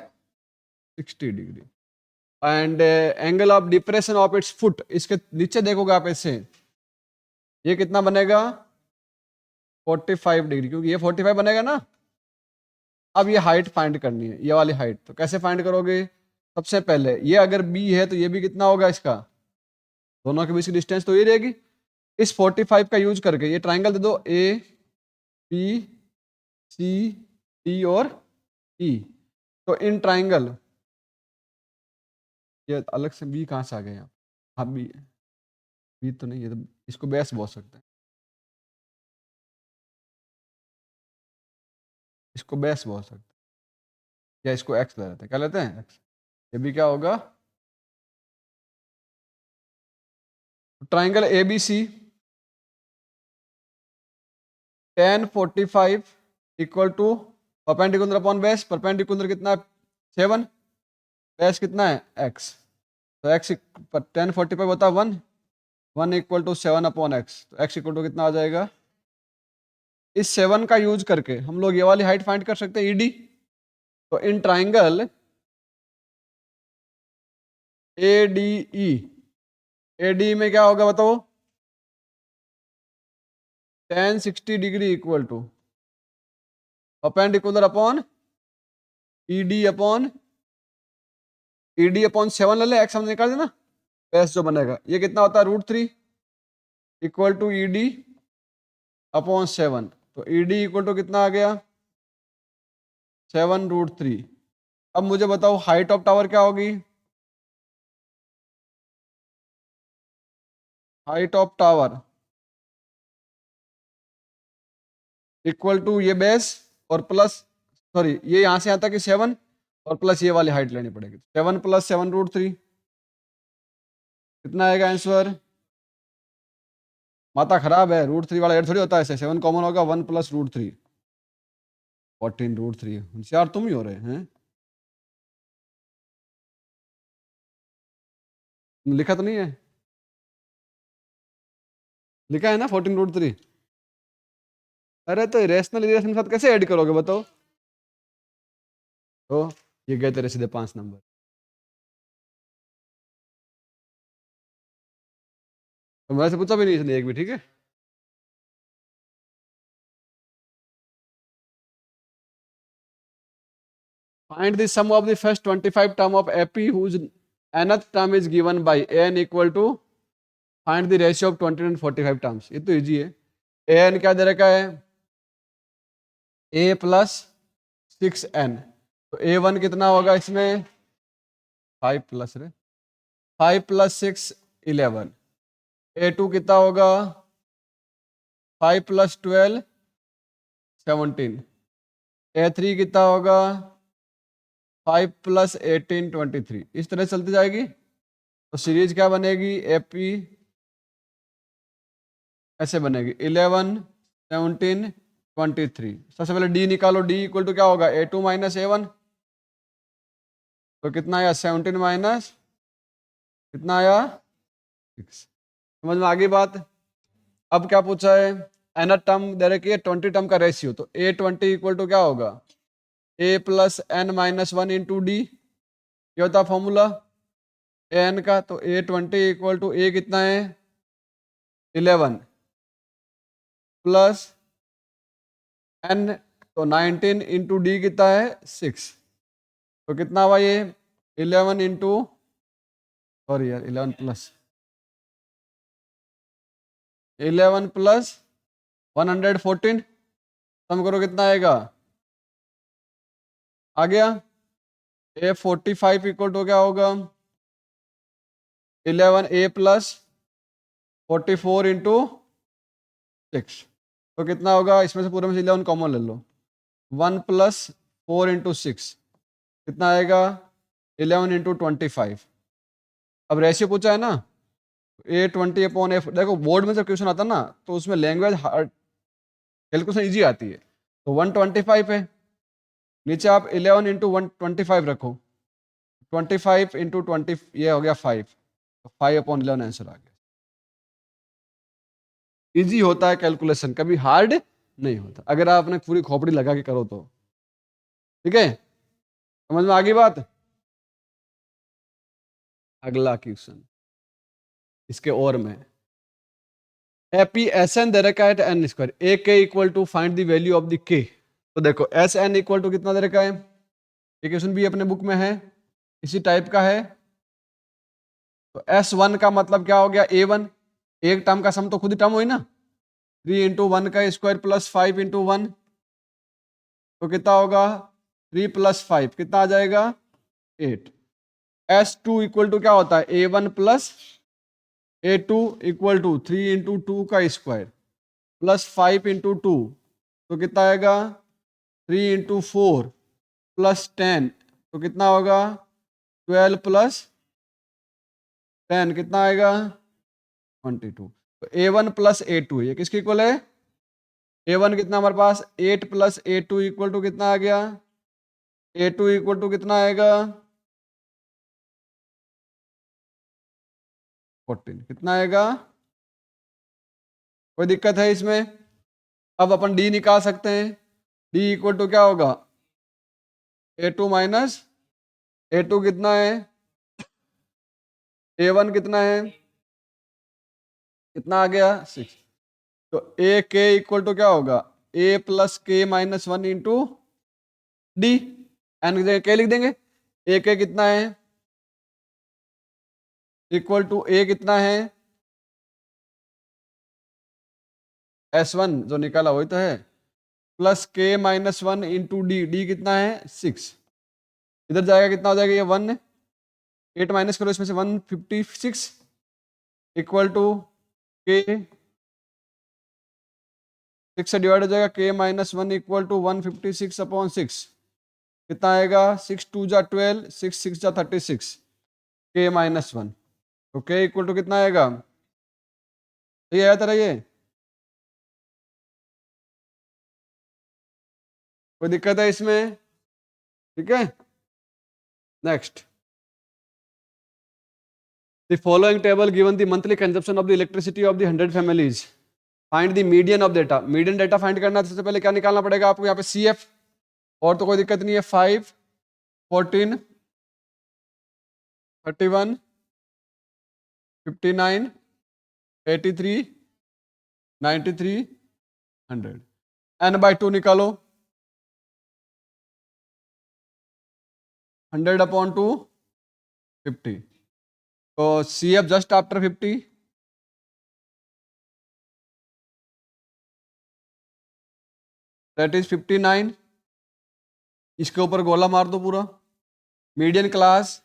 60 degree. And angle of depression of its foot, इसके नीचे देखोगे आप ऐसे, ये कितना बनेगा, 45 डिग्री, क्योंकि ये 45 बनेगा ना। अब ये हाइट फाइंड करनी है, ये वाली हाइट, तो कैसे फाइंड करोगे, सबसे पहले ये अगर बी है तो ये भी कितना होगा इसका, दोनों के बीच की डिस्टेंस तो ये रहेगी। इस 45 का यूज करके ये ट्राइंगल दे दो, ए बी सी डी और ई, तो इन ट्राइंगल, ये अलग से बी कहाँ से आ गए यहाँ, हाँ बी तो नहीं, ये तो इसको बेस बोल सकते हैं, इसको बेस बोल सकते हैं, या इसको एक्स ले लेते हैं, क्या लेते हैं, एक्स। ये भी क्या होगा, triangle A B C, tan 45 equal to perpendicular upon base, perpendicular कितना है 7, बेस कितना है x, तो x tan 45 होता है 1 इक्वल टू 7 अपॉन x, तो x इक्वल टू कितना आ जाएगा, इस 7 का यूज करके हम लोग ये वाली हाइट फाइंड कर सकते हैं ED। तो इन ट्राइंगल ADE, ADE में क्या होगा बताओ, tan 60 degree equal to perpendicular upon ED upon 7 ले ले, x हमने निकाल देना, बेस जो बनेगा ये कितना होता है √3 इक्वल टू ED अपॉन 7, तो ED इक्वल टू कितना आ गया 7√3। अब मुझे बताओ हाइट ऑफ टावर क्या होगी, height of tower equal to ये बेस और प्लस, सॉरी ये यहां से आता कि 7 और प्लस ये वाली हाइट लेनी पड़ेगी, 7 + 7√3 कितना आएगा आंसर, माता खराब है, √3 वाला एड थोड़ी होता है ऐसे, 7 कॉमन होगा, 1 + √3 14√3। होशियार तुम ही हो रहे हैं, लिखा तो नहीं है, लिखा है ना 14√3। अरे तो रेशनल रिलेशन के साथ कैसे ऐड करोगे बताओ, तो ये गए तेरे सीधे 5 नंबर। तो मेरे से पूछा भी नहीं इसने एक भी, ठीक है। Find the sum of the first 25 term of AP whose nth term is given by an equal to, find the ratio of 20 and 45 terms। ये तो इजी है, an क्या दे रखा है, a + 6n, तो a1 कितना होगा इसमें 5 प्लस रे 5 + 6 11, a2 कितना होगा 5 + 12 17, a3 कितना होगा 5 + 18 23। इस तरह चलती जाएगी, तो सीरीज क्या बनेगी, एपी ऐसे बनेगी 11 17 23। सबसे पहले डी निकालो, डी इक्वल टू क्या होगा a2 - a1, तो कितना आया 17 माइनस कितना आया 6। समझ में आ गई बात। अब क्या पूछा है, nth टर्म दे रखी है 20 टर्म का रेशियो, तो a20 इक्वल टू क्या होगा A plus N minus one into D, ये होता फॉर्मूला एन का। तो A20 इक्वल टू ए कितना है 11 प्लस एन, तो 19 इंटू डी कितना है 6। तो कितना हुआ ये 11 इंटू, सॉरी यार 11 प्लस 114, सम करो कितना आएगा, आ गया। A45 इक्वल टू क्या होगा 11 A प्लस 44 इंटू 6। तो कितना होगा, इसमें से पूरे में से 11 कॉमन ले लो, 1 प्लस 4 इंटू 6 कितना आएगा 11 इंटू 25। अब रेशियो पूछा है ना, A20 अपॉन F, देखो बोर्ड में जब क्वेश्चन आता है ना तो उसमें लैंग्वेज हार्ड, कैलकुलेशन ईजी आती है। तो 125 है, नीचे आप 11 इंटू 125 रखो, 25 इंटू 20 ये हो गया 5, तो 5/11 आंसर आ गया। इजी होता है कैलकुलेशन, कभी हार्ड नहीं होता अगर आपने पूरी खोपड़ी लगा के करो तो। ठीक है, समझ में आ गई बात। अगला क्वेश्चन इसके और में, एपी एस एन दे रखा है N square, A K equal to find the value of the K. तो देखो एस एन इक्वल टू कितना दे रखा है, ये क्वेश्चन भी अपने बुक में है, इसी टाइप का है। तो S1 का मतलब क्या हो गया A1, एक टर्म का सम तो खुद ही टर्म हुई ना, 3 इंटू 1 का स्क्वायर प्लस 5 इंटू 1, तो कितना होगा 3 प्लस 5 कितना आ जाएगा 8। S2 इक्वल टू क्या होता है A1 plus A2 equal to 3 into 2 का स्क्वायर प्लस 5 इंटू 2, तो कितना आएगा 3 इंटू 4 प्लस 10, तो कितना होगा 12 प्लस 10 कितना आएगा 22। तो A1 प्लस A2 ये किसके इक्वल है, A1 कितना हमारे पास 8 प्लस A2 इक्वल टू कितना आ गया, A2 इक्वल टू कितना आएगा 14, कितना आएगा, कोई दिक्कत है इसमें। अब अपन D निकाल सकते हैं, D इक्वल टू क्या होगा A2 माइनस A2 कितना है, A1 कितना है, कितना आ गया 6। तो ए के इक्वल टू क्या होगा A प्लस के माइनस 1 इंटू डी, एन के लिख देंगे, ए के कितना है इक्वल टू ए कितना है S1 जो निकाला वही तो है, प्लस के माइनस 1 इंटू डी, डी कितना है 6, इधर जाएगा कितना हो जाएगा ये 1, 8 माइनस करो इसमें से 156 इक्वल टू के 6 से डिवाइड हो जाएगा, के माइनस 1 इक्वल टू 156/6 कितना आएगा 6 2 जा 12, 6 6 जा 36, के माइनस 1, तो के इक्वल टू कितना आएगा, तो ये आया तरह ये, कोई दिक्कत है इसमें, ठीक है। Next, the following table given the monthly consumption of the elasticity of the 100 families, find the median of data. Median data find करना है तो सबसे पहले क्या निकालना पड़ेगा आपको, यहाँ पे CF, और तो कोई दिक्कत नहीं है, 5 14 31 59 83 93 100, n/2 निकालो, 100/2 50, तो CF just after 50, that is 59, इसके ऊपर गोला मार दो पूरा। मीडियन क्लास,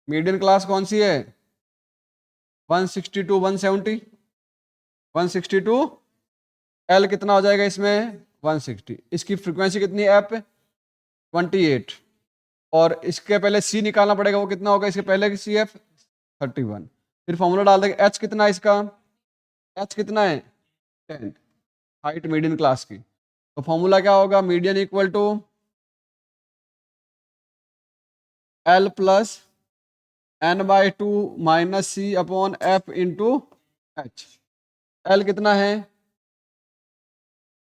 मीडियन क्लास कौन सी है 162 170, 162, L कितना हो जाएगा इसमें 160, इसकी फ्रीक्वेंसी कितनी है ऐप 28, और इसके पहले C निकालना पड़ेगा, वो कितना होगा इसके पहले की CF 31, फिर फॉर्मूला डाल देंगे H कितना है इसका, H कितना है 10, हाइट मीडियन क्लास की। तो फॉर्मूला क्या होगा, median equal to L plus n/2 minus C/F into H। L कितना है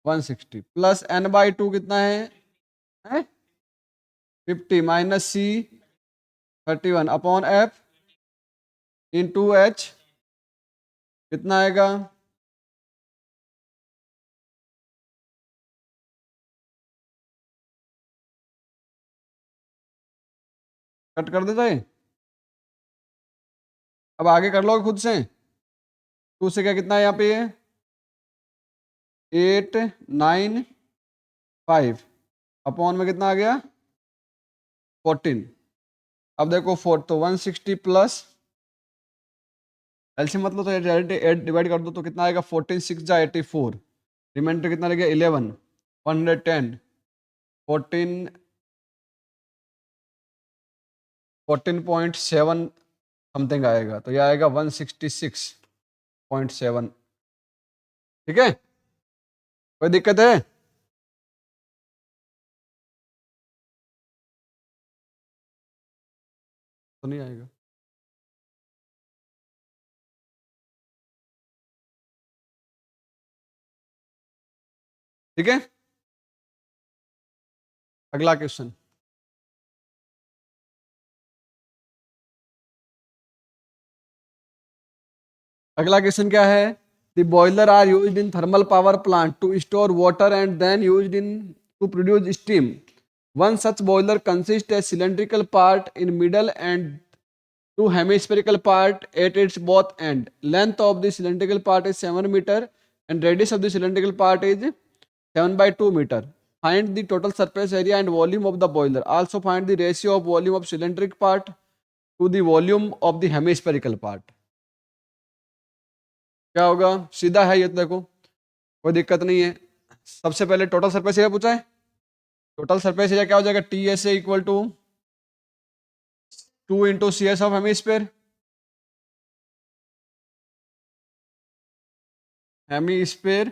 160 प्लस n/2 कितना है 50 माइनस सी 31 अपॉन एफ इंटू एच कितना आएगा? कट कर देता है। अब आगे कर लो खुद से। 2 से क्या कितना है यहाँ पे? 895 अपॉन में कितना आ गया? 14। अब देखो 4 तो 160 प्लस एलसीएम मतलब तो 8 डिवाइड कर दो तो कितना आएगा? 14 6 जा 84 रिमाइंडर कितना रहेगा? 11 110 14 14.7 समथिंग आएगा तो ये आएगा 166.7। ठीक है, कोई दिक्कत है? तो नहीं आएगा। ठीक है, अगला क्वेश्चन। अगला क्वेश्चन क्या है? The boiler are used in thermal power plant to store water and then used in to produce steam. One such boiler consists a cylindrical part in middle and two hemispherical part at its both end. Length of the cylindrical part is 7 meter and radius of the cylindrical part is 7/2 meter. Find the total surface area and volume of the boiler. Also find the ratio of volume of cylindrical part to the volume of the hemispherical part. क्या होगा? सीधा है ये तो, देखो कोई दिक्कत नहीं है। सबसे पहले टोटल सरफेस एरिया पूछा है। टोटल सरफेस एरिया क्या हो जाएगा? T S A equal to 2 into C S of hemisphere. Hemisphere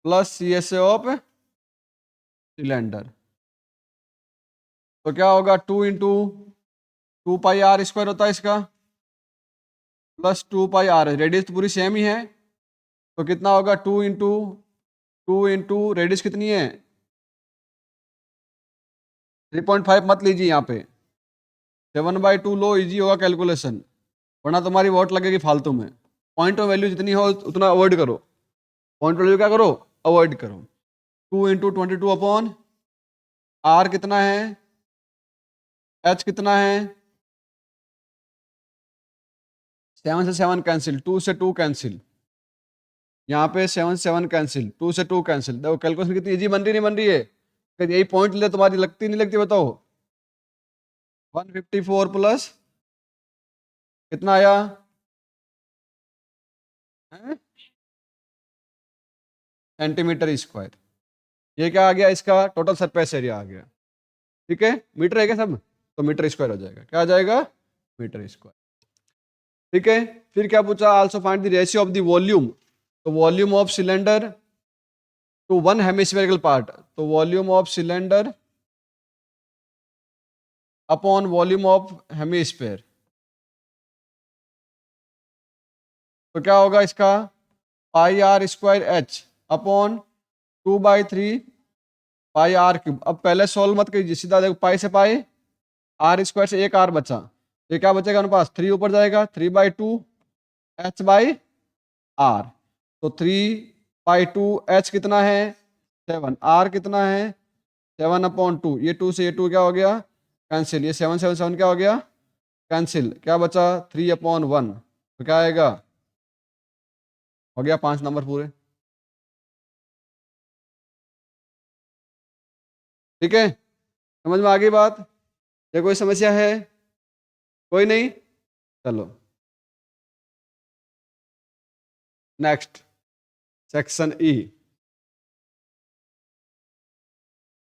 plus C S A of cylinder. तो क्या होगा? 2 इंटू 2 पाई r² होता है इसका प्लस 2 पाई r। रेडियस तो पूरी सेम ही है तो कितना होगा? 2 इंटू रेडियस कितनी है? 3.5 मत लीजिए यहाँ पे, 7/2 लो, इजी होगा कैलकुलेशन, वरना तुम्हारी वोट लगेगी फालतू में। पॉइंट ऑफ वैल्यू जितनी हो उतना अवॉइड करो। पॉइंट वैल्यू क्या करो? अवॉइड करो। 2 इंटू 22 अपॉन आर कितना है? एच कितना है? 7 से 7 कैंसिल, 2 से 2 कैंसिल, यहाँ पे 7 से 7 कैंसिल, 2 से 2 कैंसिल। देखो कैलकुलेशन कितनी इजी बन रही नहीं बन रही है? अगर यही पॉइंट ले तुम्हारी लगती नहीं लगती बताओ? 154 प्लस कितना आया? Centimetre square. ये क्या आ गया? इसका टोटल सरफेस एरिया आ गया। ठीक है, मीटर है क्या सब? तो मीटर स्क्वायर हो जाएगा। क्या आ जाएगा? Metre square. ठीक है, फिर क्या पूछा? Also find the ratio of the volume. तो volume of cylinder to one hemispherical part, तो volume of cylinder upon volume of hemisphere. तो क्या होगा इसका? πr² upon 2/3 πr³। अब पहले सोल्व मत कीजिए, सीधा देखो पाई से पाई, r² से एक r बचा, तो क्या बचेगा हमारे पास? 3 ऊपर जाएगा, 3/2 h/r। तो 3/2 h कितना है? 7। r कितना है? 7/2। ये 2 से ये 2 क्या हो गया? कैंसिल। ये 7 7 7 क्या हो गया? कैंसिल। क्या बचा? 3/1। तो क्या आएगा? हो गया 5 नंबर पूरे। ठीक है, समझ में आ गई बात? या कोई समस्या है? कोई नहीं? चलो next, section E.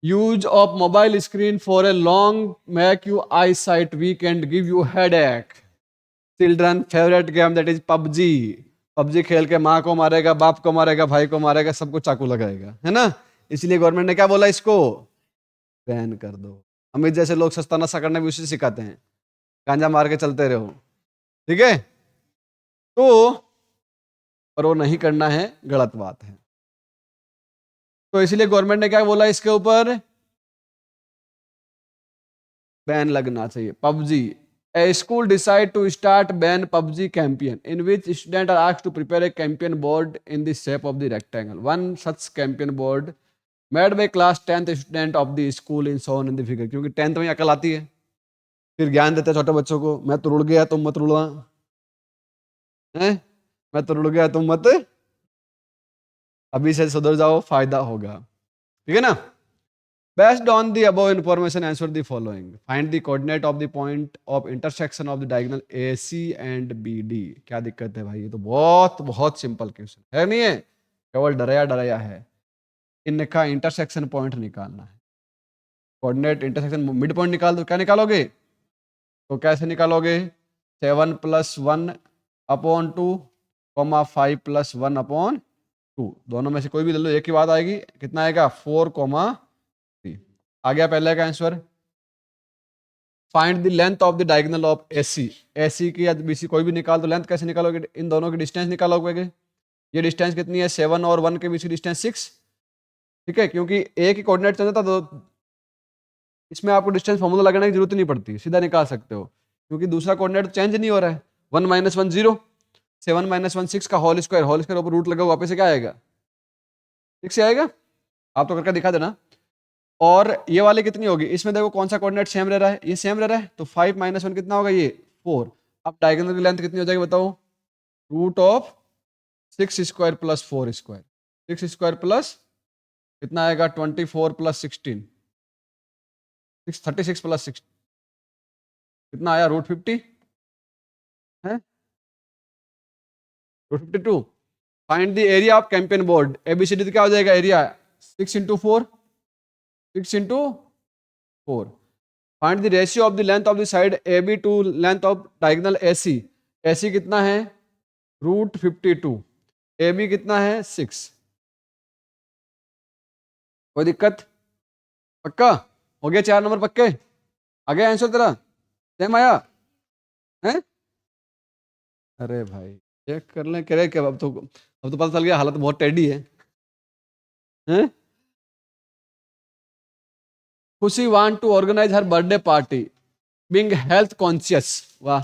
Use of mobile screen for a long make you eyesight weak and give you headache. Children favourite game that is PUBG. PUBG खेल के माँ को मारेगा, बाप को मारेगा, भाई को मारेगा, सबको चाकू लगाएगा, है ना? इसलिए गवर्नमेंट ने क्या बोला? इसको बैन कर दो। अमित जैसे लोग सस्ता नशा करना भी उसी सिखाते हैं, गांजा मार के चलते रहो। ठीक है, तो पर वो नहीं करना है, गलत बात है। तो इसलिए गवर्नमेंट ने क्या बोला इसके ऊपर, बैन लगना चाहिए। PUBG, a school decide to start ban PUBG campaign in which student are asked to prepare a campaign board in the shape of the rectangle. One such campaign board made by class 10th student of the school in shown in the figure. क्योंकि 10th में अकल आती है, फिर ज्ञान देते हैं छोटे बच्चों को, मैं तो रुड़ गया तुम मत रुड़वा, हैं, मैं तो रुड़ गया तुम मत, अभी से सुधर जाओ, फायदा होगा। ठीक है ना। Based on the above information, answer the following. Find the coordinate of the point of intersection of the diagonal AC and BD. क्या दिक्कत है भाई, ये तो बहुत बहुत सिंपल क्वेश्चन है, नहीं है, केवल डराया डराया है। इनका इंटरसेक्शन पॉइंट निकालना है। कोऑर्डिनेट इंटरसेक्शन मिड पॉइंट निकाल दो, क्या निकालोगे, तो कैसे निकालोगे, 7 + 1 अपॉन 2, 5 + 1 अपॉन 2, दोनों में से कोई भी ले लो, एक ही बात आएगी, कितना आएगा 4, 3। आ गया पहले का answer. Find the length of the diagonal of AC, AC की या बीसी कोई भी निकाल दो, लेंथ कैसे निकालोगे, इन दोनों की डिस्टेंस निकालोगे। ये डिस्टेंस कितनी है, 7 और 1 के बीच की डिस्टेंस 6। ठीक है, क्योंकि एक ही कोऑर्डिनेट चलता था तो इसमें आपको डिस्टेंस फॉर्मूला लगाने की जरूरत नहीं पड़ती, सीधा निकाल सकते हो, क्योंकि दूसरा कोऑर्डिनेट चेंज नहीं हो रहा है। 1 - 1 0, 7 - 1 6 का होल स्क्वायर ऊपर रूट लगाओ, वापस से क्या आएगा, 6 से आएगा। आप तो करके दिखा देना। और ये वाली कितनी होगी, इसमें देखो कौन सा कोऑर्डिनेट सेम रह रहा है, ये सेम रह रहा है, तो 5 - 1 कितना होगा, ये 4। अब डायगोनल की लेंथ कितनी हो जाएगी बताओ, √6² + 4², 6² प्लस कितना आएगा, 24 + 16, 36 + 6 कितना आया, √50 है, √52। Find the area of campaign board, ABCD क्या हो जाएगा, area 6 × 4, 6 × 4। Find the ratio of the length of the side AB to length of diagonal AC, AC कितना है, √52, AB कितना है 6। कोई दिक्कत, पक्का हो गया, 4 नंबर पक्के, आ गया आंसर तेरा, सेम आया है। अरे भाई चेक कर लें, करे क्या, अब तो पता चल गया, हालत बहुत टेढ़ी है, हैं? Khushi want to organize her birthday party being health conscious. वाह,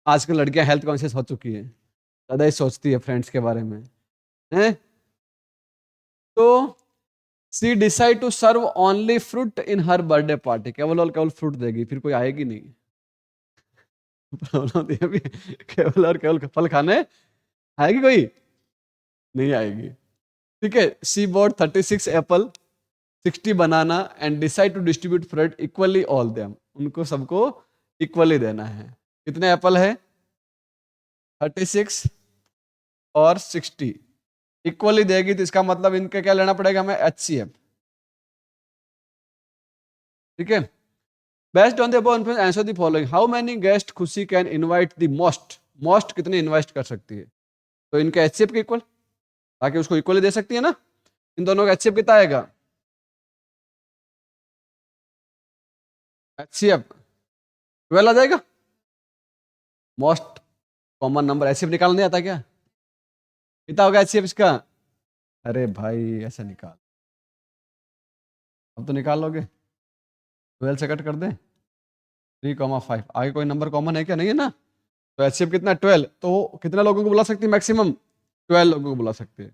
आजकल लड़कियां हेल्थ कॉन्शियस हो चुकी है, ज्यादा ही सोचती है फ्रेंड्स के बारे में, हैं? तो she decide to serve only fruit in her birthday party, केवल और केवल फ्रूट देगी, फिर कोई आएगी नहीं। प्रॉब्लम होती है अभी, केवल और केवल फल खाने आएगी, कोई नहीं आएगी। ठीक है, she bought 36 apple, 60 banana and decide to distribute fruit equally all them, उनको सबको इक्वली देना है। कितने एप्पल है, 36 और 60 इक्वली देगी, तो इसका मतलब इनके क्या लेना पड़ेगा हमें, HCF। ठीक है, based on the above information answer the following, how many guest Khushi can invite the most, most कितने इनवाइट कर सकती है, तो इनके HCF के इक्वल, ताकि उसको इक्वली दे सकती है ना, इन दोनों का HCF कितना आएगा, HCF 12 आ जाएगा। मोस्ट कॉमन नंबर HCF निकालने नहीं आता क्या, कितना होगा HCF इसका, अरे भाई ऐसा निकाल, अब तो निकाल लोगे, 12 से कट कर दें, 3,5, आगे कोई नंबर कॉमन है क्या, नहीं है ना, तो HCF कितना है 12, तो कितने लोगों को बुला सकती है मैक्सिमम, 12 लोगों को बुला सकते हैं,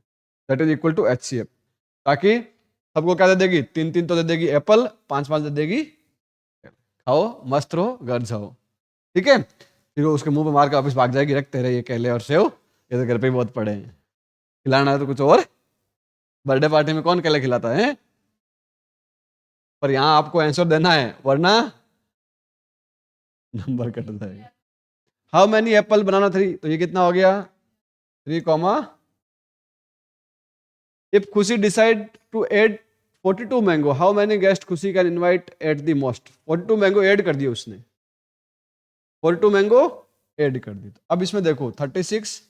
that is equal to HCF। ताकि सबको क्या दे देगी, 3-3 तो दे देगी एप्पल, 5-5 दे देगी, खाओ मस्त रहो घर जाओ। ठीक है, फिर वो उसके मुंह पे मार के वापस भाग जाएगी, रखते रहे ये केले और सेव, ये तो घर पे ही बहुत पड़े हैं, खिलाना है तो कुछ और, बर्थडे पार्टी में कौन केले खिलाता है, पर यहाँ आपको आंसर देना है, वरना नंबर कट जाएगा। हाउ मैनी एप्पल बनाना 3, तो ये कितना हो गया 3, if Khushi decide to add 42 mango, how many guest Khushi can invite at the most, 42 mango add कर दिए उसने, 42 मैंगो ऐड कर दी। तो अब इसमें देखो 36,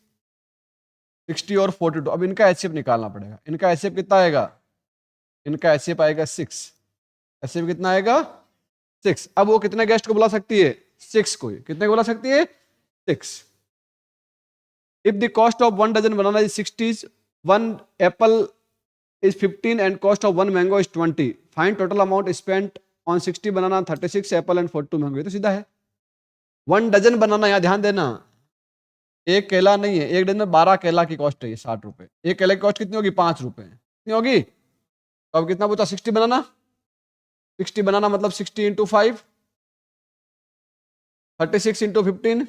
60 और 42, अब इनका HCF निकालना पड़ेगा, इनका HCF कितना आएगा, इनका HCF आएगा 6, HCF कितना आएगा 6। अब वो कितने गेस्ट को बुला सकती है, 6 को, कितने को बुला सकती है 6। If the cost of 1 dozen banana is 60, 1 apple is 15 and cost of 1 mango is 20. Find total amount spent on 60 banana, 36 apple and 42 mango. ये तो सीधा है. 1 डजन बनाना, यहाँ ध्यान देना, एक केला नहीं है, एक डजन में 12 केला की कॉस्ट है 60 रुपए. एक केले की कॉस्ट कितनी होगी? 5 रुपए. कितनी होगी? तो अब कितना पूछा? 60 बनाना. 60 बनाना मतलब 60 इंटू 5, 36 इंटू 15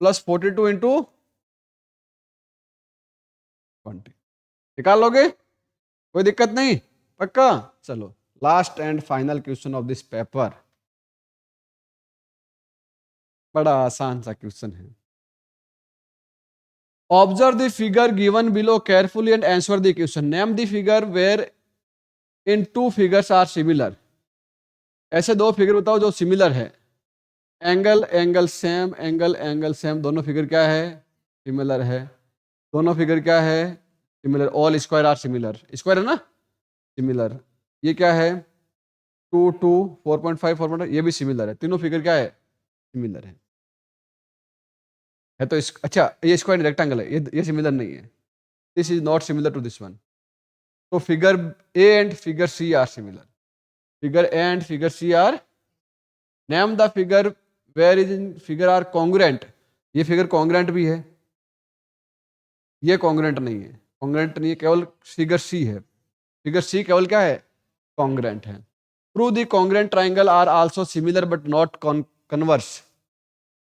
प्लस 42 इंटू 20. निकाल लोगे? कोई दिक्कत नहीं? पक्का? चलो, last and final question of this paper. बड़ा आसान सा क्वेश्चन है. Observe the figure given below carefully and answer the question. Name the figure where in two figures are similar. ऐसे दो फिगर बताओ जो सिमिलर है. Angle angle same, angle angle same, दोनों फिगर क्या है? सिमिलर है. दोनों फिगर क्या है? Similar. All square are similar. Square है ना? सिमिलर. ये क्या है? 2 2 4.5 4.5, ये भी सिमिलर है. तीनों फिगर क्या है? सिमिलर है. तो अच्छा, ये स्क्वायर रेक्टेंगल है, ये सिमिलर नहीं है. This is not similar to this one. तो figure A and figure C are similar. Figure A and figure C are. Name the figure where is in figure are congruent. ये figure congruent भी है, ये congruent नहीं है. Congruent नहीं है, केवल फिगर सी है. फिगर सी केवल क्या है? कॉन्ग्रुएंट है. Prove the congruent triangle are also similar but not converse.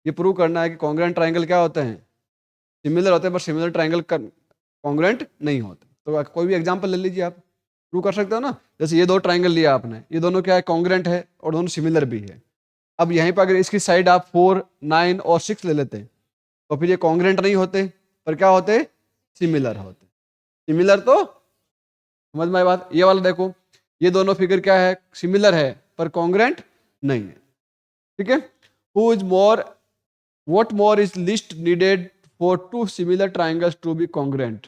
ये प्रूव करना है कि कॉन्ग्रुएंट ट्राइंगल क्या होते हैं? सिमिलर होते हैं, पर सिमिलर ट्राइंगल कॉन्ग्रुएंट नहीं होते. तो कोई भी एग्जांपल ले लीजिए, आप प्रूव कर सकते हो ना. जैसे ये दो ट्राइंगल लिया आपने, ये दोनों क्या है? कॉन्ग्रुएंट है और दोनों सिमिलर भी है. अब यहीं पर अगर इसकी साइड आप 4 9 और 6 ले लेते हैं तो फिर ये कॉन्ग्रुएंट नहीं होते, पर क्या होते? सिमिलर होते. सिमिलर तो समझ में आई बात. ये वाला देखो, ये दोनों फिगर क्या है? सिमिलर है पर कॉन्ग्रुएंट नहीं है. ठीक है. Who is more, what more is least needed for 2 similar triangles to be congruent.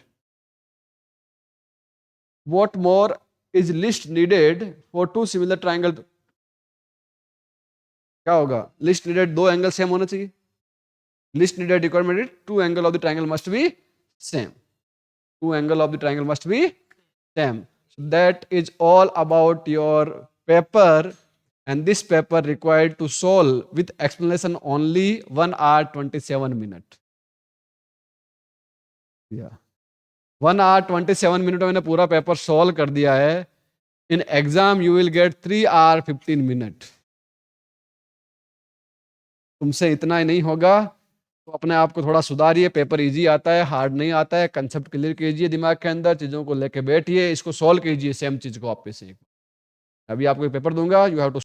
What more is least needed for 2 similar triangle. क्या होगा? लिस्ट नीडेड, 2 एंगल सेम होना चाहिए. Least needed requirement, 2 angle of the triangle must be same. 2 angle of the triangle must be same. So that is all about your paper, and this paper required to solve with explanation only 1 hour 27 minutes. Yeah, 1 hour 27 minutes मैंने पूरा paper solve कर दिया है. In exam you will get 3 hour 15 minutes. तुमसे इतना ही नहीं होगा तो अपने आप को थोड़ा सुधारिए. पेपर इजी आता है, हार्ड नहीं आता है. कंसेप्ट क्लियर कीजिए दिमाग के अंदर, चीज़ों को लेके बैठिए, इसको सॉल्व कीजिए. सेम चीज़ को आप पे से. अभी आपको पेपर दूंगा, यू हैव टू